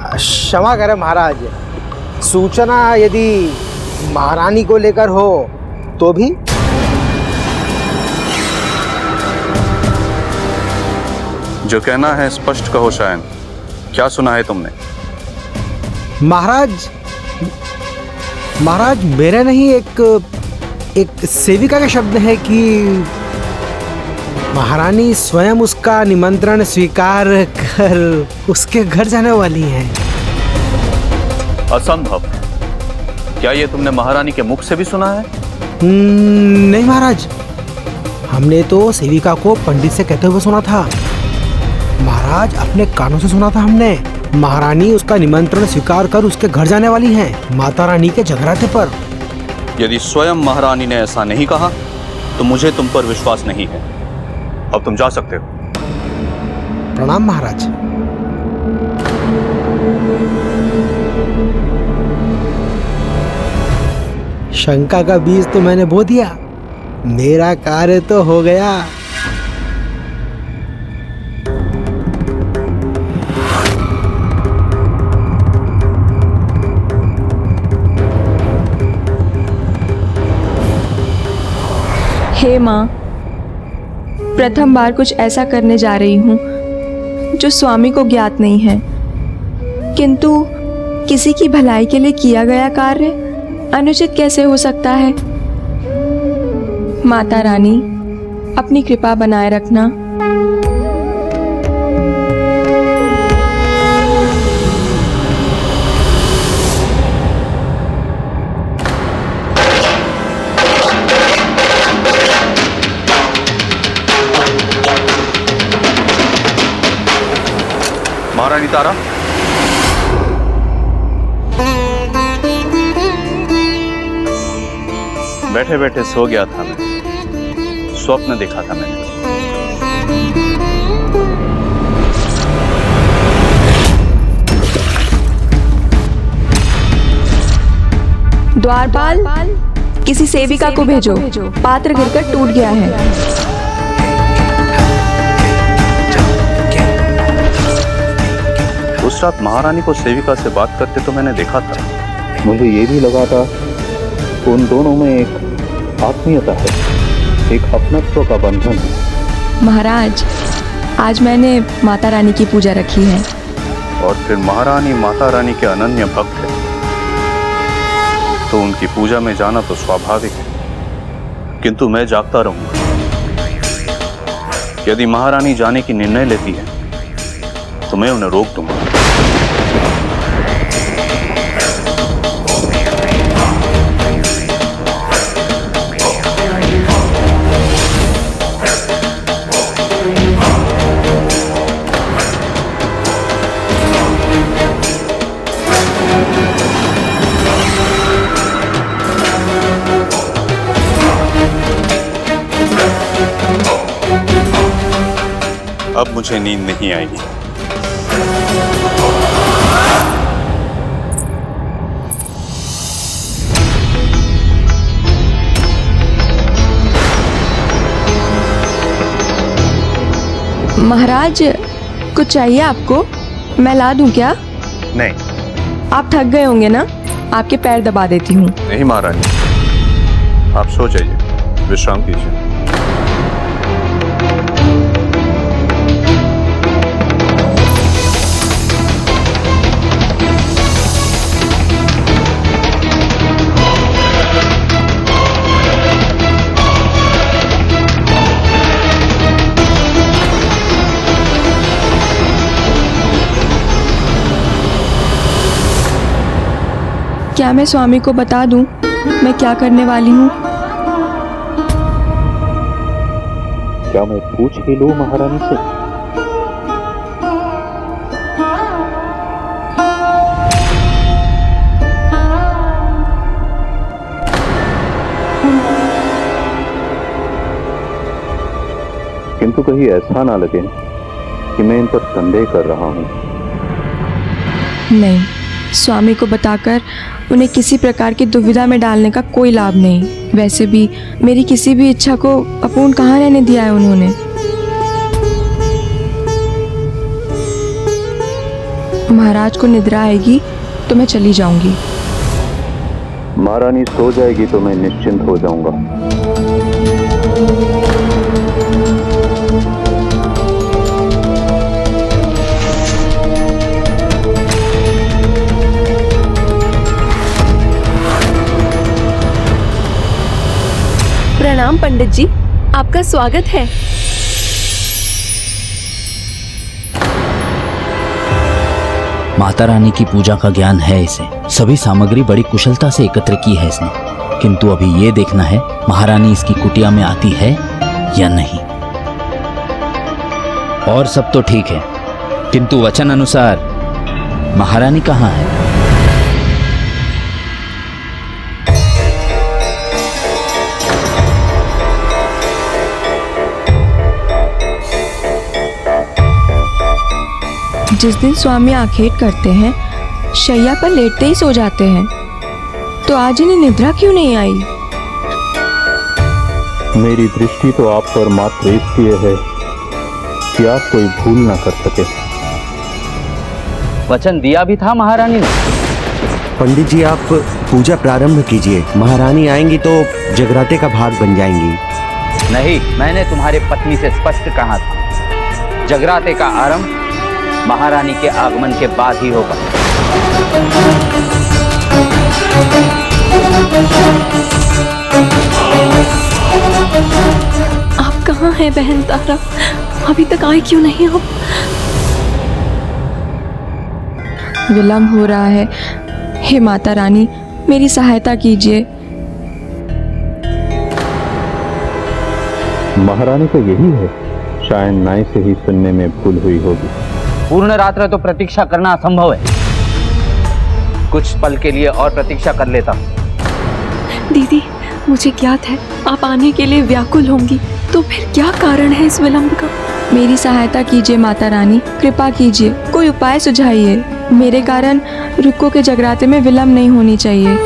क्षमा करें महाराज, सूचना यदि महारानी को लेकर हो तो भी। जो कहना है स्पष्ट कहो शायन, क्या सुना है तुमने? महाराज मेरा नहीं, एक सेविका के शब्द है कि महारानी स्वयं उसका निमंत्रण स्वीकार कर उसके घर जाने वाली हैं। असंभव। क्या ये तुमने महारानी के मुख से भी सुना है? नहीं महाराज, हमने तो सेविका को पंडित से कहते हुए सुना था। महाराज अपने कानों से सुना था हमने। महारानी उसका निमंत्रण स्वीकार कर उसके घर जाने वाली हैं, माता रानी के जगराते पर। यदि स्वयं महारानी ने ऐसा नहीं कहा तो मुझे तुम पर विश्वास नहीं है। अब तुम जा सकते हो। प्रणाम महाराज। शंका का बीज तो मैंने बो दिया, मेरा कार्य तो हो गया। हे माँ, प्रथम बार कुछ ऐसा करने जा रही हूँ जो स्वामी को ज्ञात नहीं है, किंतु किसी की भलाई के लिए किया गया कार्य अनुचित कैसे हो सकता है। माता रानी अपनी कृपा बनाए रखना। महारानी तारा, बैठे बैठे सो गया था मैं, स्वप्न देखा था मैंने। द्वारपाल, किसी सेविका को भेजो, पात्र गिरकर टूट गया है। उस रात महारानी को सेविका से बात करते तो मैंने देखा था। मुझे ये भी लगा था उन दोनों में एक आत्मीयता है, एक अपनत्व का बंधन है। महाराज, आज मैंने माता रानी की पूजा रखी है। और फिर महारानी माता रानी के अनन्य भक्त है, तो उनकी पूजा में जाना तो स्वाभाविक है। किंतु मैं जागता रहूंगा। यदि महारानी जाने की निर्णय लेती है तो मैं उन्हें रोक दूंगा। अब मुझे नींद नहीं आएगी। महाराज, कुछ चाहिए आपको? मैं ला दूं क्या? नहीं। आप थक गए होंगे ना, आपके पैर दबा देती हूँ। नहीं महारानी, आप सो जाइए, विश्राम कीजिए। क्या मैं स्वामी को बता दूं मैं क्या करने वाली हूँ? क्या मैं पूछ ही लूं महारानी से? किंतु कहीं ऐसा ना लगे कि मैं इन पर संदेह कर रहा हूं। नहीं, स्वामी को बताकर उन्हें किसी प्रकार की दुविधा में डालने का कोई लाभ नहीं। वैसे भी मेरी किसी भी इच्छा को अपूर्ण कहाँ रहने दिया है उन्होंने। महाराज को निद्रा आएगी तो मैं चली जाऊंगी। महारानी सो जाएगी तो मैं निश्चिंत हो जाऊंगा। प्रणाम पंडित जी, आपका स्वागत है। माता रानी की पूजा का ज्ञान है इसे। सभी सामग्री बड़ी कुशलता से एकत्र की है इसने, किंतु अभी ये देखना है महारानी इसकी कुटिया में आती है या नहीं। और सब तो ठीक है, किंतु वचन अनुसार महारानी कहाँ है? जिस दिन स्वामी आखेट करते हैं शैया पर लेटते ही सो जाते हैं, तो आज इन्हें निद्रा क्यों नहीं आई? मेरी दृष्टि तो आप पर मात्र इसलिए है कि आप कोई भूल ना कर सके। वचन दिया भी था महारानी ने। पंडित जी, आप पूजा प्रारंभ कीजिए। महारानी आएंगी तो जगराते का भाग बन जाएंगी। नहीं, मैंने तुम्हारे पत्नी से स्पष्ट कहा था, जगराते का आरंभ महारानी के आगमन के बाद ही होगा। आप कहाँ हैं बहन तारा? अभी तक आए क्यों नहीं हो? विलंब हो रहा है। हे माता रानी, मेरी सहायता कीजिए। महारानी को यही है, शायद नाई से ही सुनने में भूल हुई होगी। पूर्ण रात्र तो प्रतीक्षा करना असंभव है। कुछ पल के लिए और प्रतीक्षा कर लेता हूं। दीदी, मुझे ज्ञात है आप आने के लिए व्याकुल होंगी, तो फिर क्या कारण है इस विलंब का? मेरी सहायता कीजिए माता रानी, कृपा कीजिए, कोई उपाय सुझाइए। मेरे कारण रुक्को के जगराते में विलंब नहीं होनी चाहिए।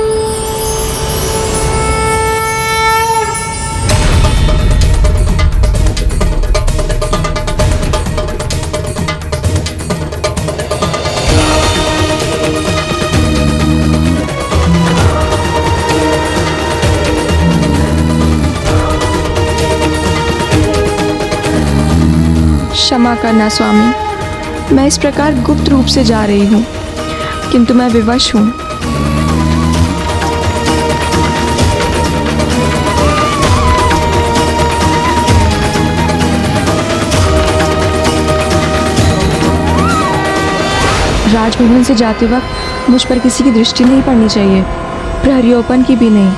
क्षमा करना स्वामी, मैं इस प्रकार गुप्त रूप से जा रही हूँ, किंतु मैं विवश हूँ। राजभवन से जाते वक्त मुझ पर किसी की दृष्टि नहीं पड़नी चाहिए, प्रहरियोपन की भी नहीं।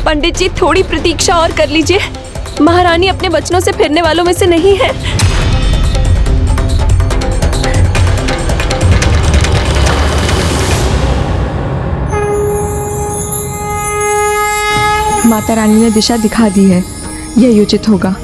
पंडित जी थोड़ी प्रतीक्षा और कर लीजिए। महारानी अपने वचनों से फिरने वालों में से नहीं है। माता रानी ने दिशा दिखा दी है, यही उचित होगा।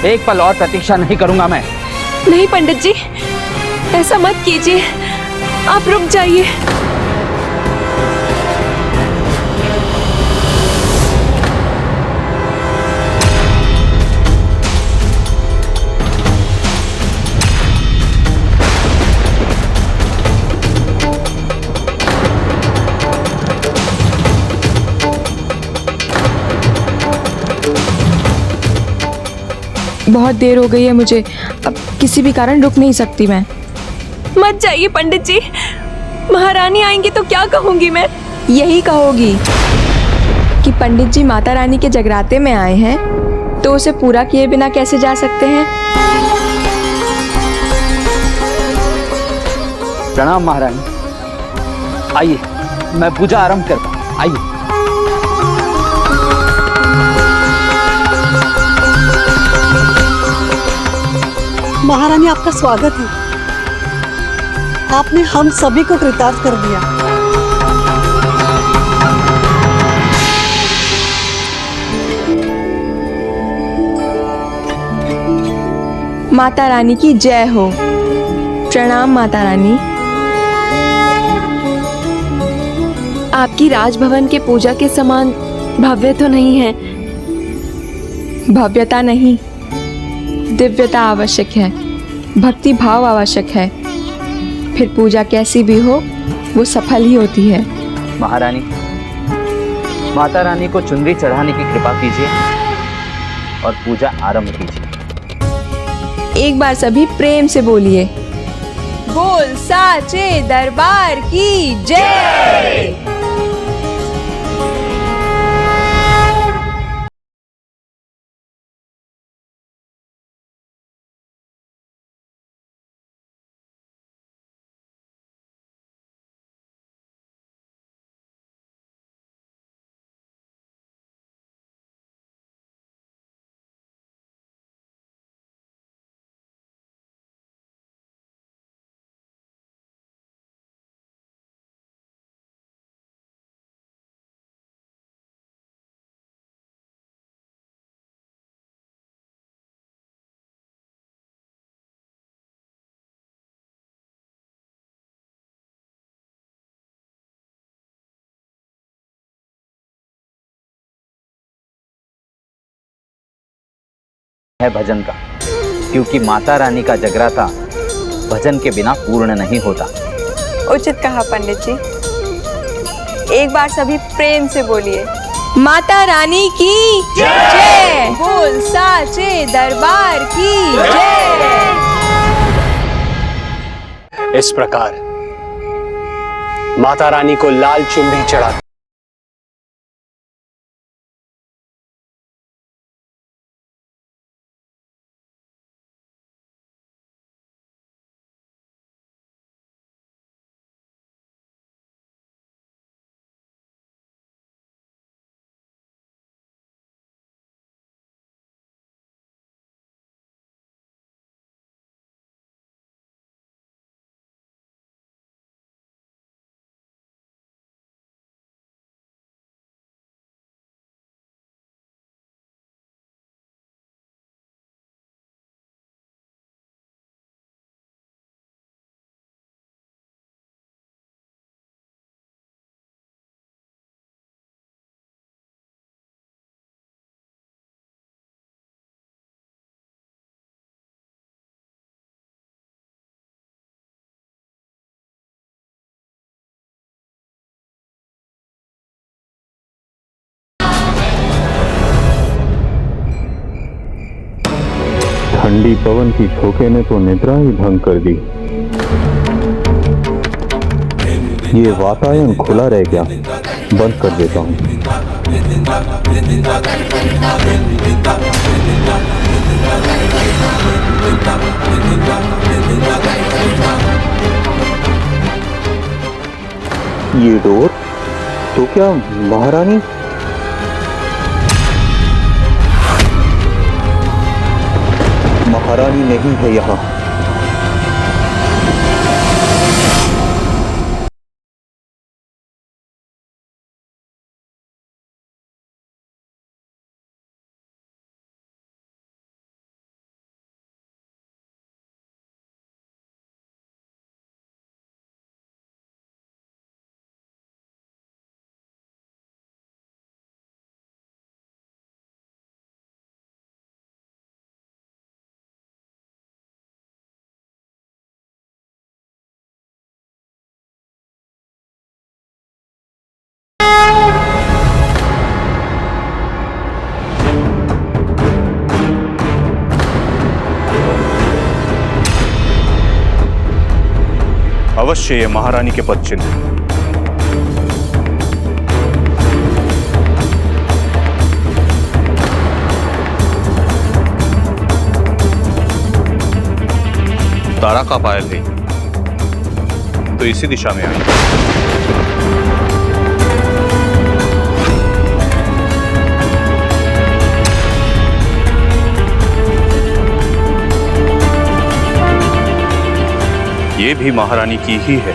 एक पल और प्रतीक्षा नहीं करूंगा मैं। नहीं पंडित जी, ऐसा मत कीजिए, आप रुक जाइए। बहुत देर हो गई है मुझे, अब किसी भी कारण रुक नहीं सकती मैं। मत जाइए पंडित जी, महारानी आएंगी तो क्या कहूंगी मैं? यही कहोगी कि पंडित जी माता रानी के जगराते में आए हैं, तो उसे पूरा किए बिना कैसे जा सकते हैं? प्रणाम महारानी। आइए, मैं पूजा आरंभ करता हूँ। आइए। महारानी, आपका स्वागत है। आपने हम सभी को कृतार्थ कर दिया। माता रानी की जय हो। प्रणाम माता रानी। आपकी राजभवन के पूजा के समान भव्य तो नहीं है। भव्यता नहीं, दिव्यता आवश्यक है, भक्ति भाव आवश्यक है। फिर पूजा कैसी भी हो, वो सफल ही होती है। महारानी, माता रानी को चुनरी चढ़ाने की कृपा कीजिए और पूजा आरंभ कीजिए। एक बार सभी प्रेम से बोलिए, बोल साचे दरबार की जय। है भजन का, क्योंकि माता रानी का जगराता भजन के बिना पूर्ण नहीं होता। उचित कहा पंडित जी। एक बार सभी प्रेम से बोलिए, माता रानी की जय। बोल साचे दरबार की जय। इस प्रकार माता रानी को लाल चुनरी चढ़ा ठंडी पवन की झोंके ने तो निद्रा ही भंग कर दी। ये वातायन खुला रह गया, बंद कर देता हूँ। ये डोर तो क्या महारानी? महारानी नहीं है यहाँ। अवश्य ये महारानी के पद चिन्ह है। तारा का पायल है तो इसी दिशा में आई। ये भी महारानी की ही है।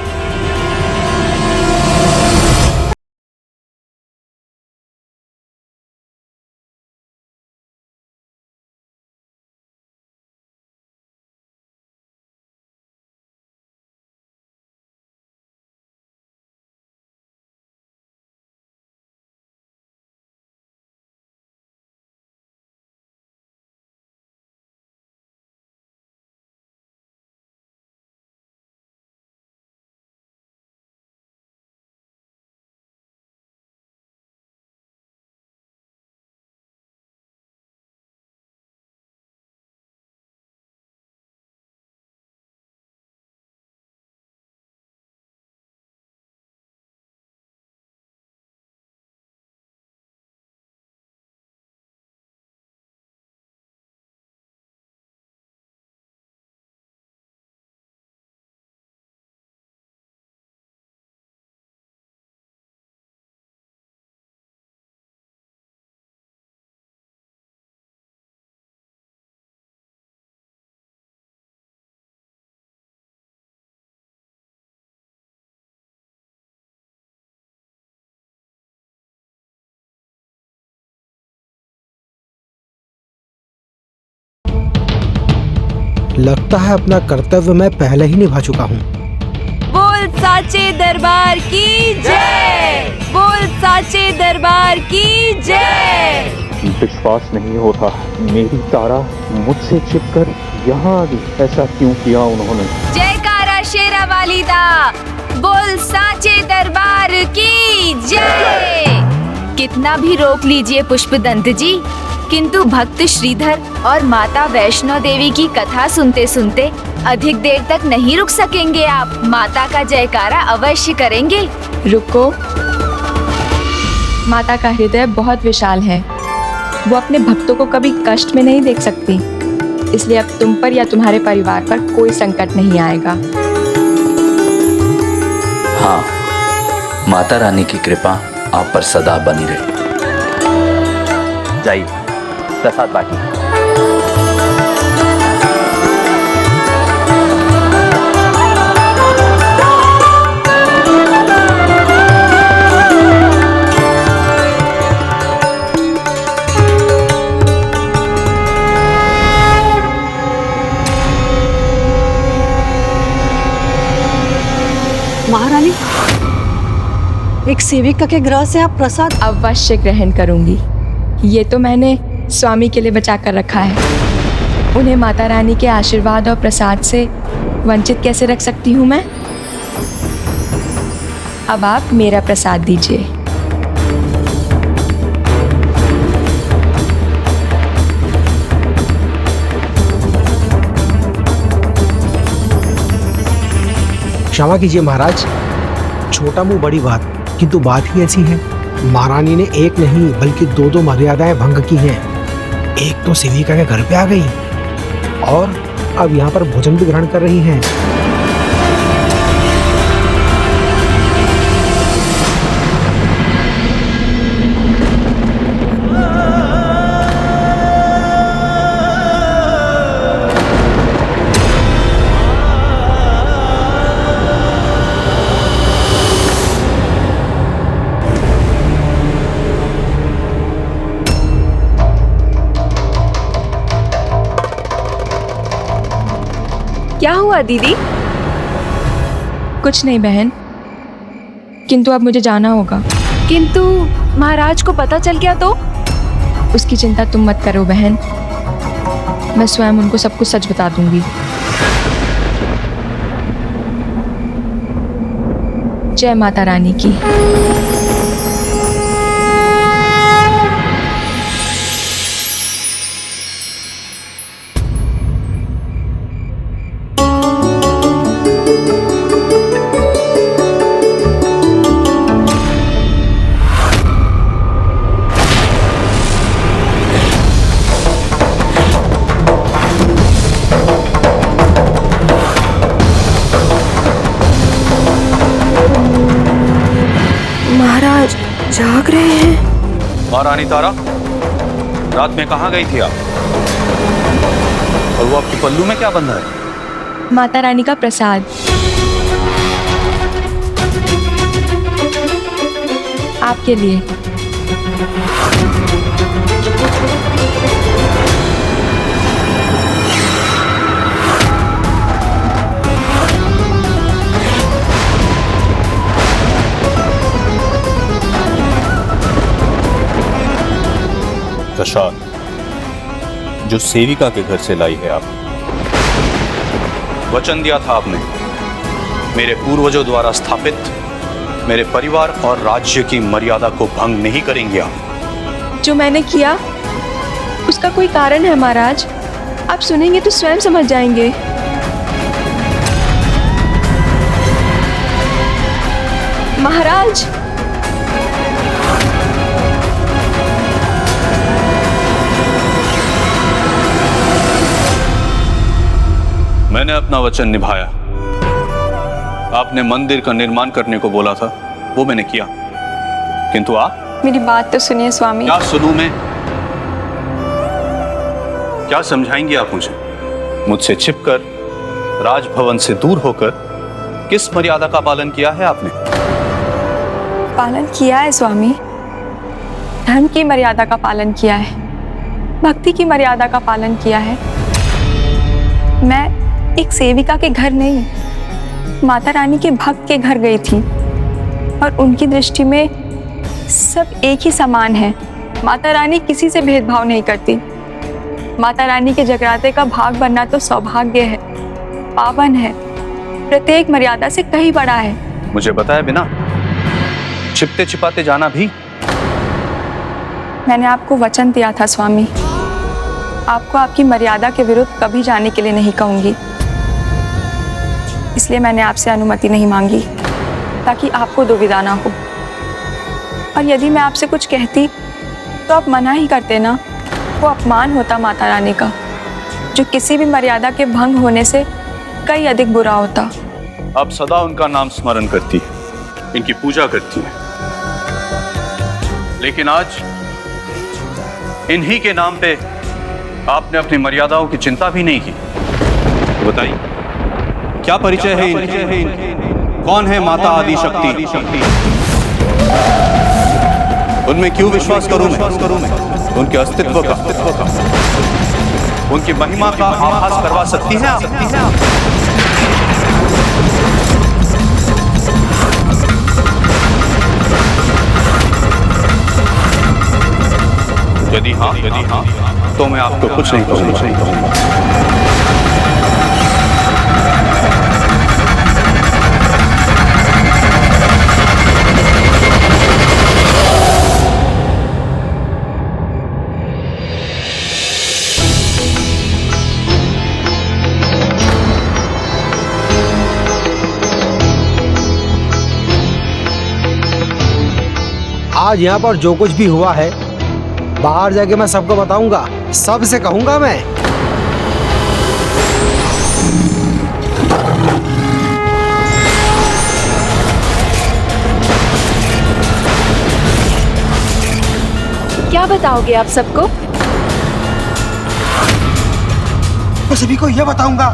लगता है अपना कर्तव्य मैं पहले ही निभा चुका हूँ। बोल साचे दरबार की जय, बोल साचे दरबार की जय। विश्वास नहीं होता, मेरी तारा मुझसे छिपकर यहाँ आ गई। ऐसा क्यों किया उन्होंने? जयकारा शेरा वाली दा, बोल साचे दरबार की जय। कितना भी रोक लीजिए पुष्पदंत जी, किंतु भक्त श्रीधर और माता वैष्णो देवी की कथा सुनते सुनते अधिक देर तक नहीं रुक सकेंगे आप। माता का जयकारा अवश्य करेंगे। रुको, माता का हृदय बहुत विशाल है, वो अपने भक्तों को कभी कष्ट में नहीं देख सकती, इसलिए अब तुम पर या तुम्हारे परिवार पर कोई संकट नहीं आएगा। हाँ, माता रानी की कृपा आप पर सदा बनी रहे। जाइए, प्रसाद बांटिए। महारानी, एक सेविका के ग्रह से आप प्रसाद अवश्य ग्रहण करूंगी। ये तो मैंने स्वामी के लिए बचा कर रखा है, उन्हें माता रानी के आशीर्वाद और प्रसाद से वंचित कैसे रख सकती हूँ मैं। अब आप मेरा प्रसाद दीजिए। क्षमा कीजिए महाराज, छोटा मुंह बड़ी बात, किंतु बात ही ऐसी है। महारानी ने एक नहीं बल्कि दो मर्यादाएं भंग की हैं। एक तो सेविका के घर पे आ गई और अब यहाँ पर भोजन भी ग्रहण कर रही हैं। क्या हुआ दीदी? कुछ नहीं बहन, किंतु अब मुझे जाना होगा। किंतु महाराज को पता चल गया तो? उसकी चिंता तुम मत करो बहन, मैं स्वयं उनको सब कुछ सच बता दूंगी। जय माता रानी की। महारानी तारा, रात में कहाँ गई थी आप? और वो आपके पल्लू में क्या बंधा है? माता रानी का प्रसाद। आपके लिए। प्रसाद जो सेविका के घर से लाई है आप। वचन दिया था आपने, मेरे पूर्वजों द्वारा स्थापित मेरे परिवार और राज्य की मर्यादा को भंग नहीं करेंगे आप। जो मैंने किया उसका कोई कारण है महाराज, आप सुनेंगे तो स्वयं समझ जाएंगे। महाराज, मैंने अपना वचन निभाया। आपने मंदिर का निर्माण करने को बोला था, वो मैंने किया, किंतु आप। मेरी बात तो सुनिए स्वामी। क्या सुनूं मैं? क्या समझाएंगे आप मुझे? मुझसे छिपकर, राजभवन से दूर होकर किस मर्यादा का पालन किया है आपने? पालन किया है स्वामी, धर्म की मर्यादा का पालन किया है, भक्ति की मर्यादा का पालन किया है। मैं एक सेविका के घर नहीं, माता रानी के भक्त के घर गई थी और उनकी दृष्टि में सब एक ही समान है। माता रानी किसी से भेदभाव नहीं करती। माता रानी के जगराते का भाग बनना तो सौभाग्य है, पावन है, प्रत्येक मर्यादा से कहीं बड़ा है। मुझे बताए बिना छिपते छिपाते जाना भी? मैंने आपको वचन दिया था स्वामी, आपको आपकी मर्यादा के विरुद्ध कभी जाने के लिए नहीं कहूंगी, इसलिए मैंने आपसे अनुमति नहीं मांगी ताकि आपको दुविधा ना हो। और यदि मैं आपसे कुछ कहती तो आप मना ही करते ना, वो अपमान होता माता रानी का, जो किसी भी मर्यादा के भंग होने से कई अधिक बुरा होता। आप सदा उनका नाम स्मरण करती है, इनकी पूजा करती है, लेकिन आज इन्हीं के नाम पे आपने अपनी मर्यादाओं की चिंता भी नहीं की। तो बताइए, क्या परिचय है इनकी? कौन है माता आदि शक्ति? उनमें क्यों विश्वास करूं मैं? उनके अस्तित्व का, उनकी महिमा का आभास करवा सकती है आप? यदि हाँ, तो मैं आपको कुछ नहीं कहूंगा। आज यहाँ पर जो कुछ भी हुआ है बाहर जाके मैं सबको बताऊंगा, सबसे कहूंगा मैं। क्या बताओगे आप सबको? तो सभी को यह बताऊंगा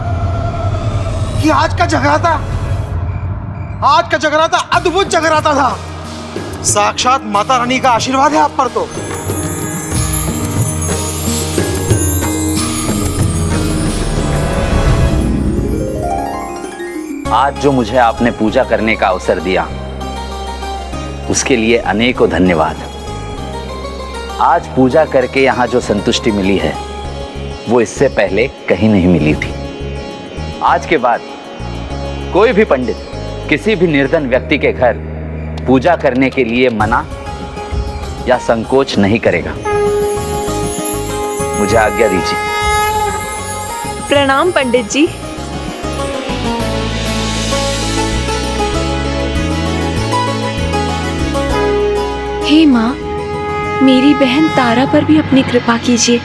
कि आज का जगराता अद्भुत जगराता था। साक्षात माता रानी का आशीर्वाद है आप पर। तो आज जो मुझे आपने पूजा करने का अवसर दिया, उसके लिए अनेकों धन्यवाद। आज पूजा करके यहाँ जो संतुष्टि मिली है, वो इससे पहले कहीं नहीं मिली थी। आज के बाद कोई भी पंडित किसी भी निर्धन व्यक्ति के घर पूजा करने के लिए मना या संकोच नहीं करेगा। मुझे आज्ञा दीजिए। प्रणाम पंडित जी। हे माँ, मेरी बहन तारा पर भी अपनी कृपा कीजिए।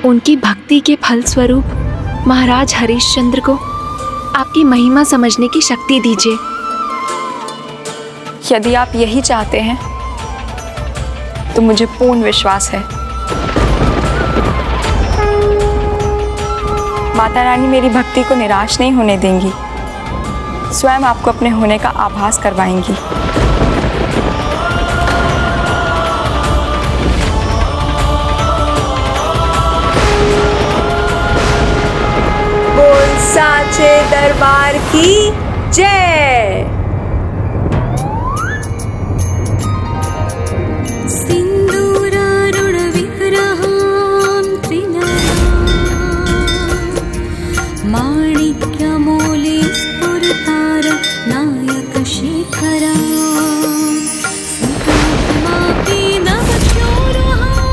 उनकी भक्ति के फल स्वरूप महाराज हरिश्चंद्र को आपकी महिमा समझने की शक्ति दीजिए। यदि आप यही चाहते हैं तो मुझे पूर्ण विश्वास है माता रानी मेरी भक्ति को निराश नहीं होने देंगी, स्वयं आपको अपने होने का आभास करवाएंगी। बोल साचे दरबार की जय। माणिक्यमूले स्फुरतार नायक शेखरा संकल्पमापि नवशोरुहा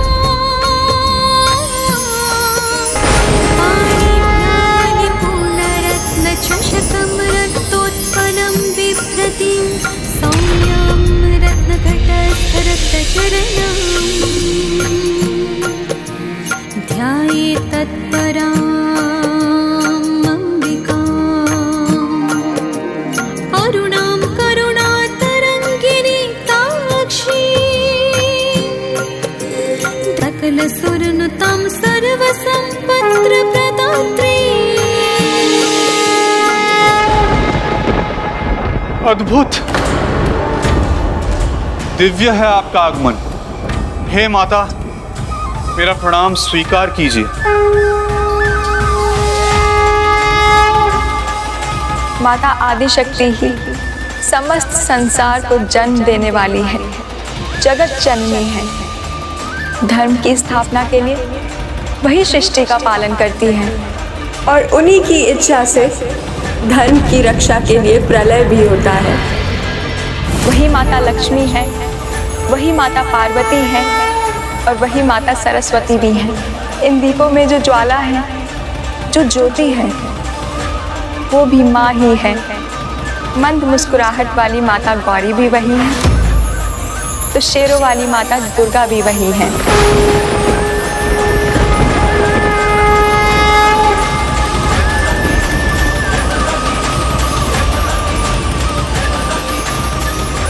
पाणिभ्यानि पूर्णरत्नचषकं रक्तोत्पलं बिभ्रतिं सौम्यं रत्नघटस्थरक्तचरणम् ध्याये तत्पराम् सुरनुतम सर्वसंपत्र प्रदात्री। अद्भुत, दिव्य है आपका आगमन। हे माता, मेरा प्रणाम स्वीकार कीजिए। माता आदिशक्ति ही समस्त संसार को जन्म देने वाली है, जगत जननी है। धर्म की स्थापना के लिए वही सृष्टि का पालन करती है और उन्हीं की इच्छा से धर्म की रक्षा के लिए प्रलय भी होता है। वही माता लक्ष्मी है, वही माता पार्वती है और वही माता सरस्वती भी है। इन दीपों में जो ज्वाला है, जो ज्योति है, वो भी माँ ही है। मंद मुस्कुराहट वाली माता गौरी भी वही है, तो शेरों वाली माता दुर्गा भी वही है।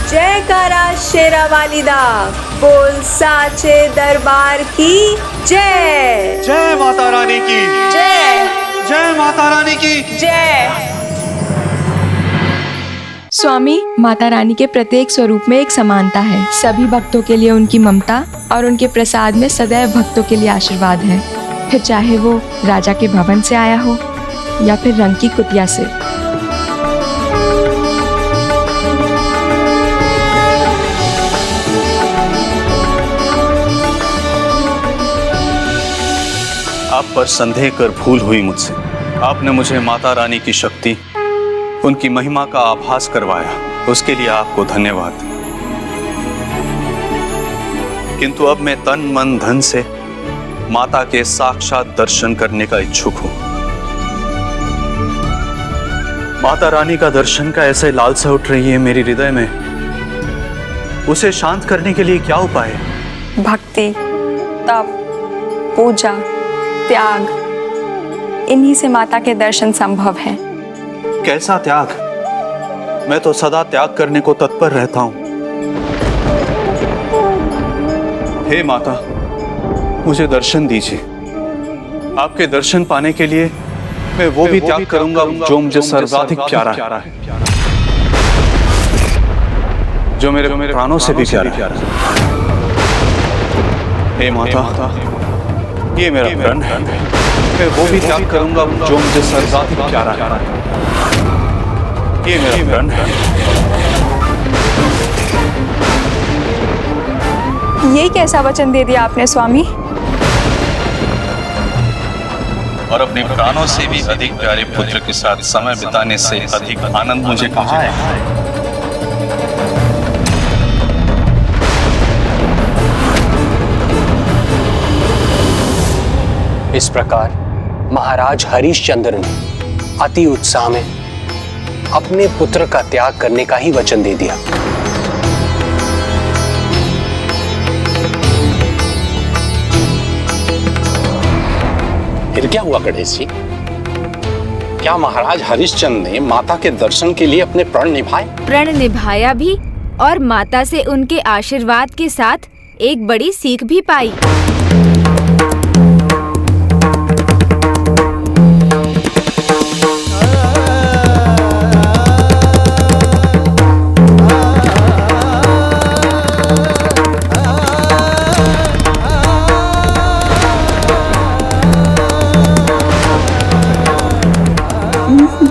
जयकारा शेरा वाली दा, बोल साचे दरबार की जय। जय माता रानी की जय। जय माता रानी की जय। स्वामी, माता रानी के प्रत्येक स्वरूप में एक समानता है। सभी भक्तों के लिए उनकी ममता और उनके प्रसाद में सदैव भक्तों के लिए आशीर्वाद है, फिर चाहे वो राजा के भवन से आया हो या फिर रंग की कुटिया से। आप पर संदेह कर भूल हुई मुझसे। आपने मुझे माता रानी की शक्ति, उनकी महिमा का आभास करवाया, उसके लिए आपको धन्यवाद। किंतु अब मैं तन मन धन से माता के साक्षात दर्शन करने का इच्छुक हूं। माता रानी का दर्शन का ऐसे लालसा उठ रही है मेरे हृदय में, उसे शांत करने के लिए क्या उपाय है? भक्ति, तप, पूजा, त्याग, इन्हीं से माता के दर्शन संभव है। कैसा त्याग? मैं तो सदा त्याग करने को तत्पर रहता हूं। हे माता, मुझे दर्शन दीजिए। आपके दर्शन पाने के लिए मैं वो भी त्याग करूंगा जो मुझे सर्वाधिक प्यारा है, जो मेरे प्राणों से भी प्यारा है। हे माता, ये मेरा प्रण है। मैं वो भी त्याग करूंगा जो मुझे सर्वाधिक प्यारा है। ये मेरा प्रण है। ये कैसा वचन दे दिया आपने स्वामी? और अपने प्राणों से भी अधिक प्यारे पुत्र के साथ समय बिताने से अधिक आनंद मुझे कहाँ है? इस प्रकार महाराज हरिश्चंद्र ने अति उत्साह में अपने पुत्र का त्याग करने का ही वचन दे दिया। फिर क्या हुआ गणेश जी? क्या महाराज हरिश्चंद्र ने माता के दर्शन के लिए अपने प्रण निभाए? प्रण निभाया भी और माता से उनके आशीर्वाद के साथ एक बड़ी सीख भी पाई।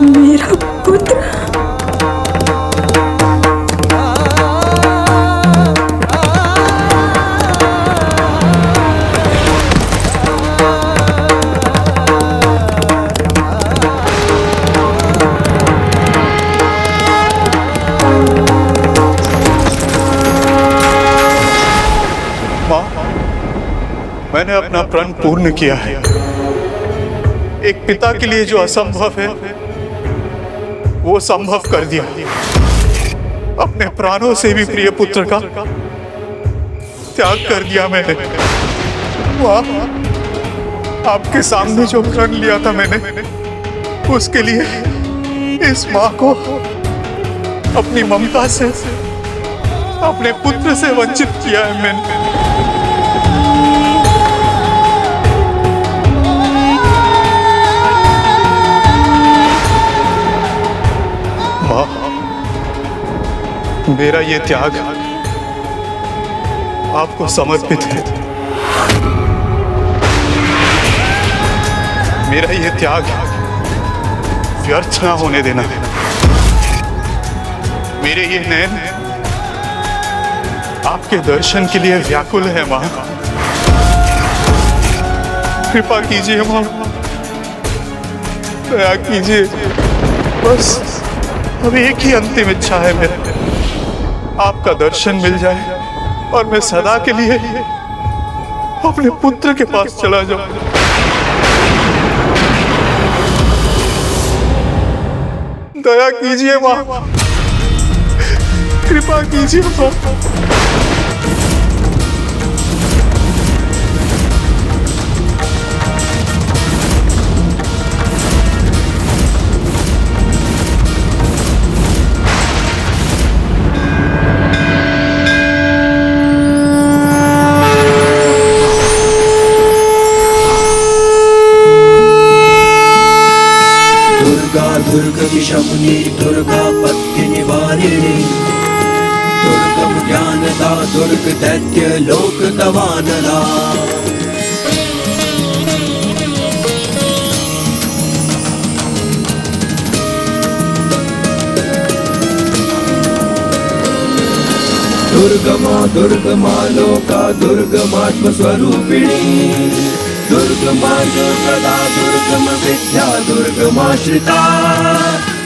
मेरा पुत्र। माँ, मैंने अपना प्रण पूर्ण किया है। एक पिता के लिए जो असंभव है वो संभव कर दिया। अपने प्राणों से भी प्रिय पुत्र का त्याग कर दिया मैंने। माँ, आपके सामने जो प्रण लिया था मैंने, उसके लिए इस माँ को अपनी ममता से, अपने पुत्र से वंचित किया है मैंने। मेरा ये त्याग आपको समर्पित है। मेरा ये त्याग व्यर्थ ना होने देना। मेरे ये नैन आपके दर्शन के लिए व्याकुल है मां। कृपा कीजिए मां, दया कीजिए। बस अब एक ही अंतिम इच्छा है मेरा, आपका दर्शन मिल जाए और मैं सदा के लिए अपने पुत्र के पास चला जाऊं। दया कीजिए मां, कृपा कीजिए मां। दुर्गतिशमुनि दुर्गा पत्य निवारिणी, दुर्गम ज्ञानदा दुर्ग दैत्य लोक दवानला। दुर्गमा दुर्गमा लोका दुर्गमात्म स्वरूपिणी, दुर्गमा दुर्गदा दुर्गम विद्या दुर्गमाश्रिता,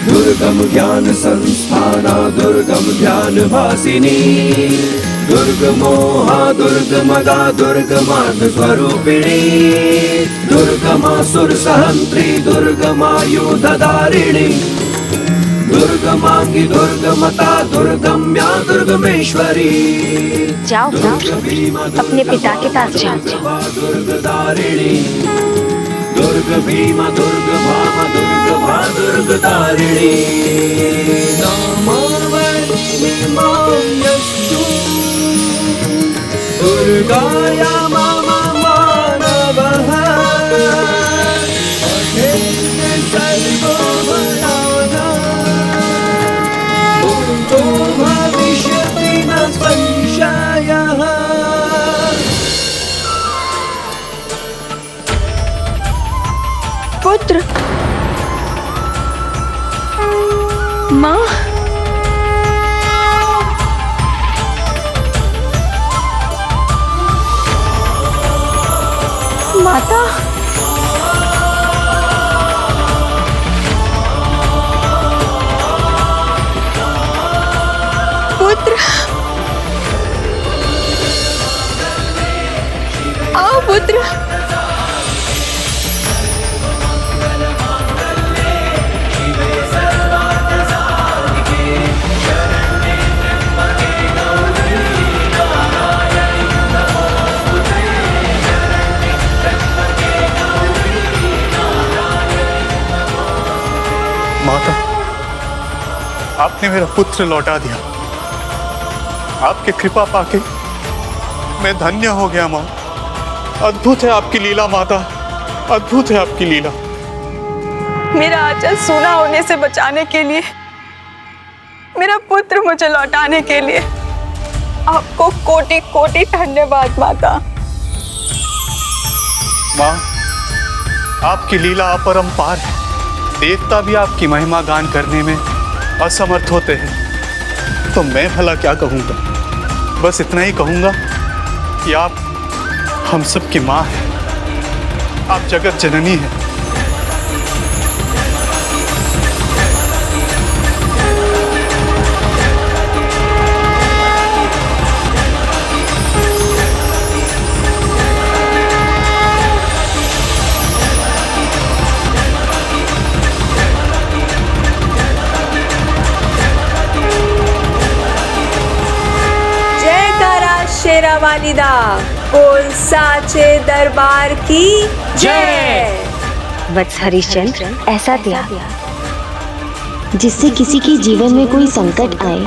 दुर्गम ज्ञान संस्थाना दुर्गम ध्यान भासिनी, दुर्गमोहा दुर्गमदा दुर्गमार्ग स्वरूपिणी, दुर्गमासुर सहंत्री दुर्गमायुधधारिणी, दुर्गमांगी दुर्गमता दुर्गम्या दुर्गमेश्वरी। जाओ अपने पिता के पास जाओ। दुर्गधारिणी दुर्ग भीमा दुर्ग भामा दुर्ग भा दुर्गधारिणी, नामावली मायस्तु दुर्गाया मामा मानवः, अखेन्द्र सर्वोपराधा, उर्तो भविष्यति न संशयः। पुत्र। माँ। माता। पुत्र। आओ पुत्र। माता, आपने मेरा पुत्र लौटा दिया। आपकी कृपा पाके मैं धन्य हो गया माँ। अद्भुत है आपकी लीला माता, अद्भुत है आपकी लीला। मेरा आंचल सूना होने से बचाने के लिए, मेरा पुत्र मुझे लौटाने के लिए आपको कोटि कोटि धन्यवाद माता। माँ, आपकी लीला अपरंपार है। देवता भी आपकी महिमा गान करने में असमर्थ होते हैं, तो मैं भला क्या कहूँगा। बस इतना ही कहूँगा कि आप हम सब की माँ हैं, आप जगत जननी हैं। शेरा वालिदा, बोल साचे दरबार की जय। वत्स हरिश्चंद्र, ऐसा दिया जिससे किसी के जीवन में कोई संकट आए,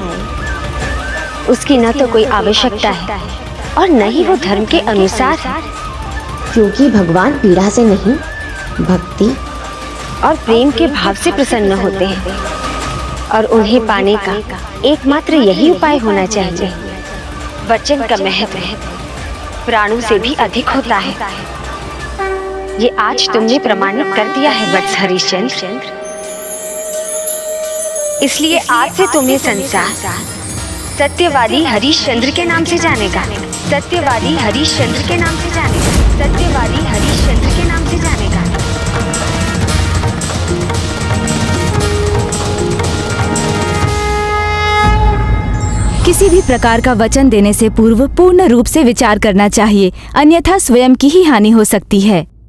उसकी न तो कोई आवश्यकता है और न ही वो धर्म के अनुसार है, क्योंकि भगवान पीड़ा से नहीं, भक्ति और प्रेम के भाव से प्रसन्न होते हैं और उन्हें पाने का एकमात्र यही उपाय होना चाहिए। वचन का महत्व प्राणों से भी अधिक होता है। ये आज तुमने प्रमाणित कर दिया है वत्स हरिश्चंद्र। इसलिए आज से तुम्हें संसार सत्यवादी हरिश्चंद्र के नाम से जानेगा। सत्यवादी हरिश्चंद्र के नाम से जानेगा। सत्यवादी हरिश्चंद्र के नाम से जानेगा। किसी भी प्रकार का वचन देने से पूर्व पूर्ण रूप से विचार करना चाहिए, अन्यथा स्वयं की ही हानि हो सकती है।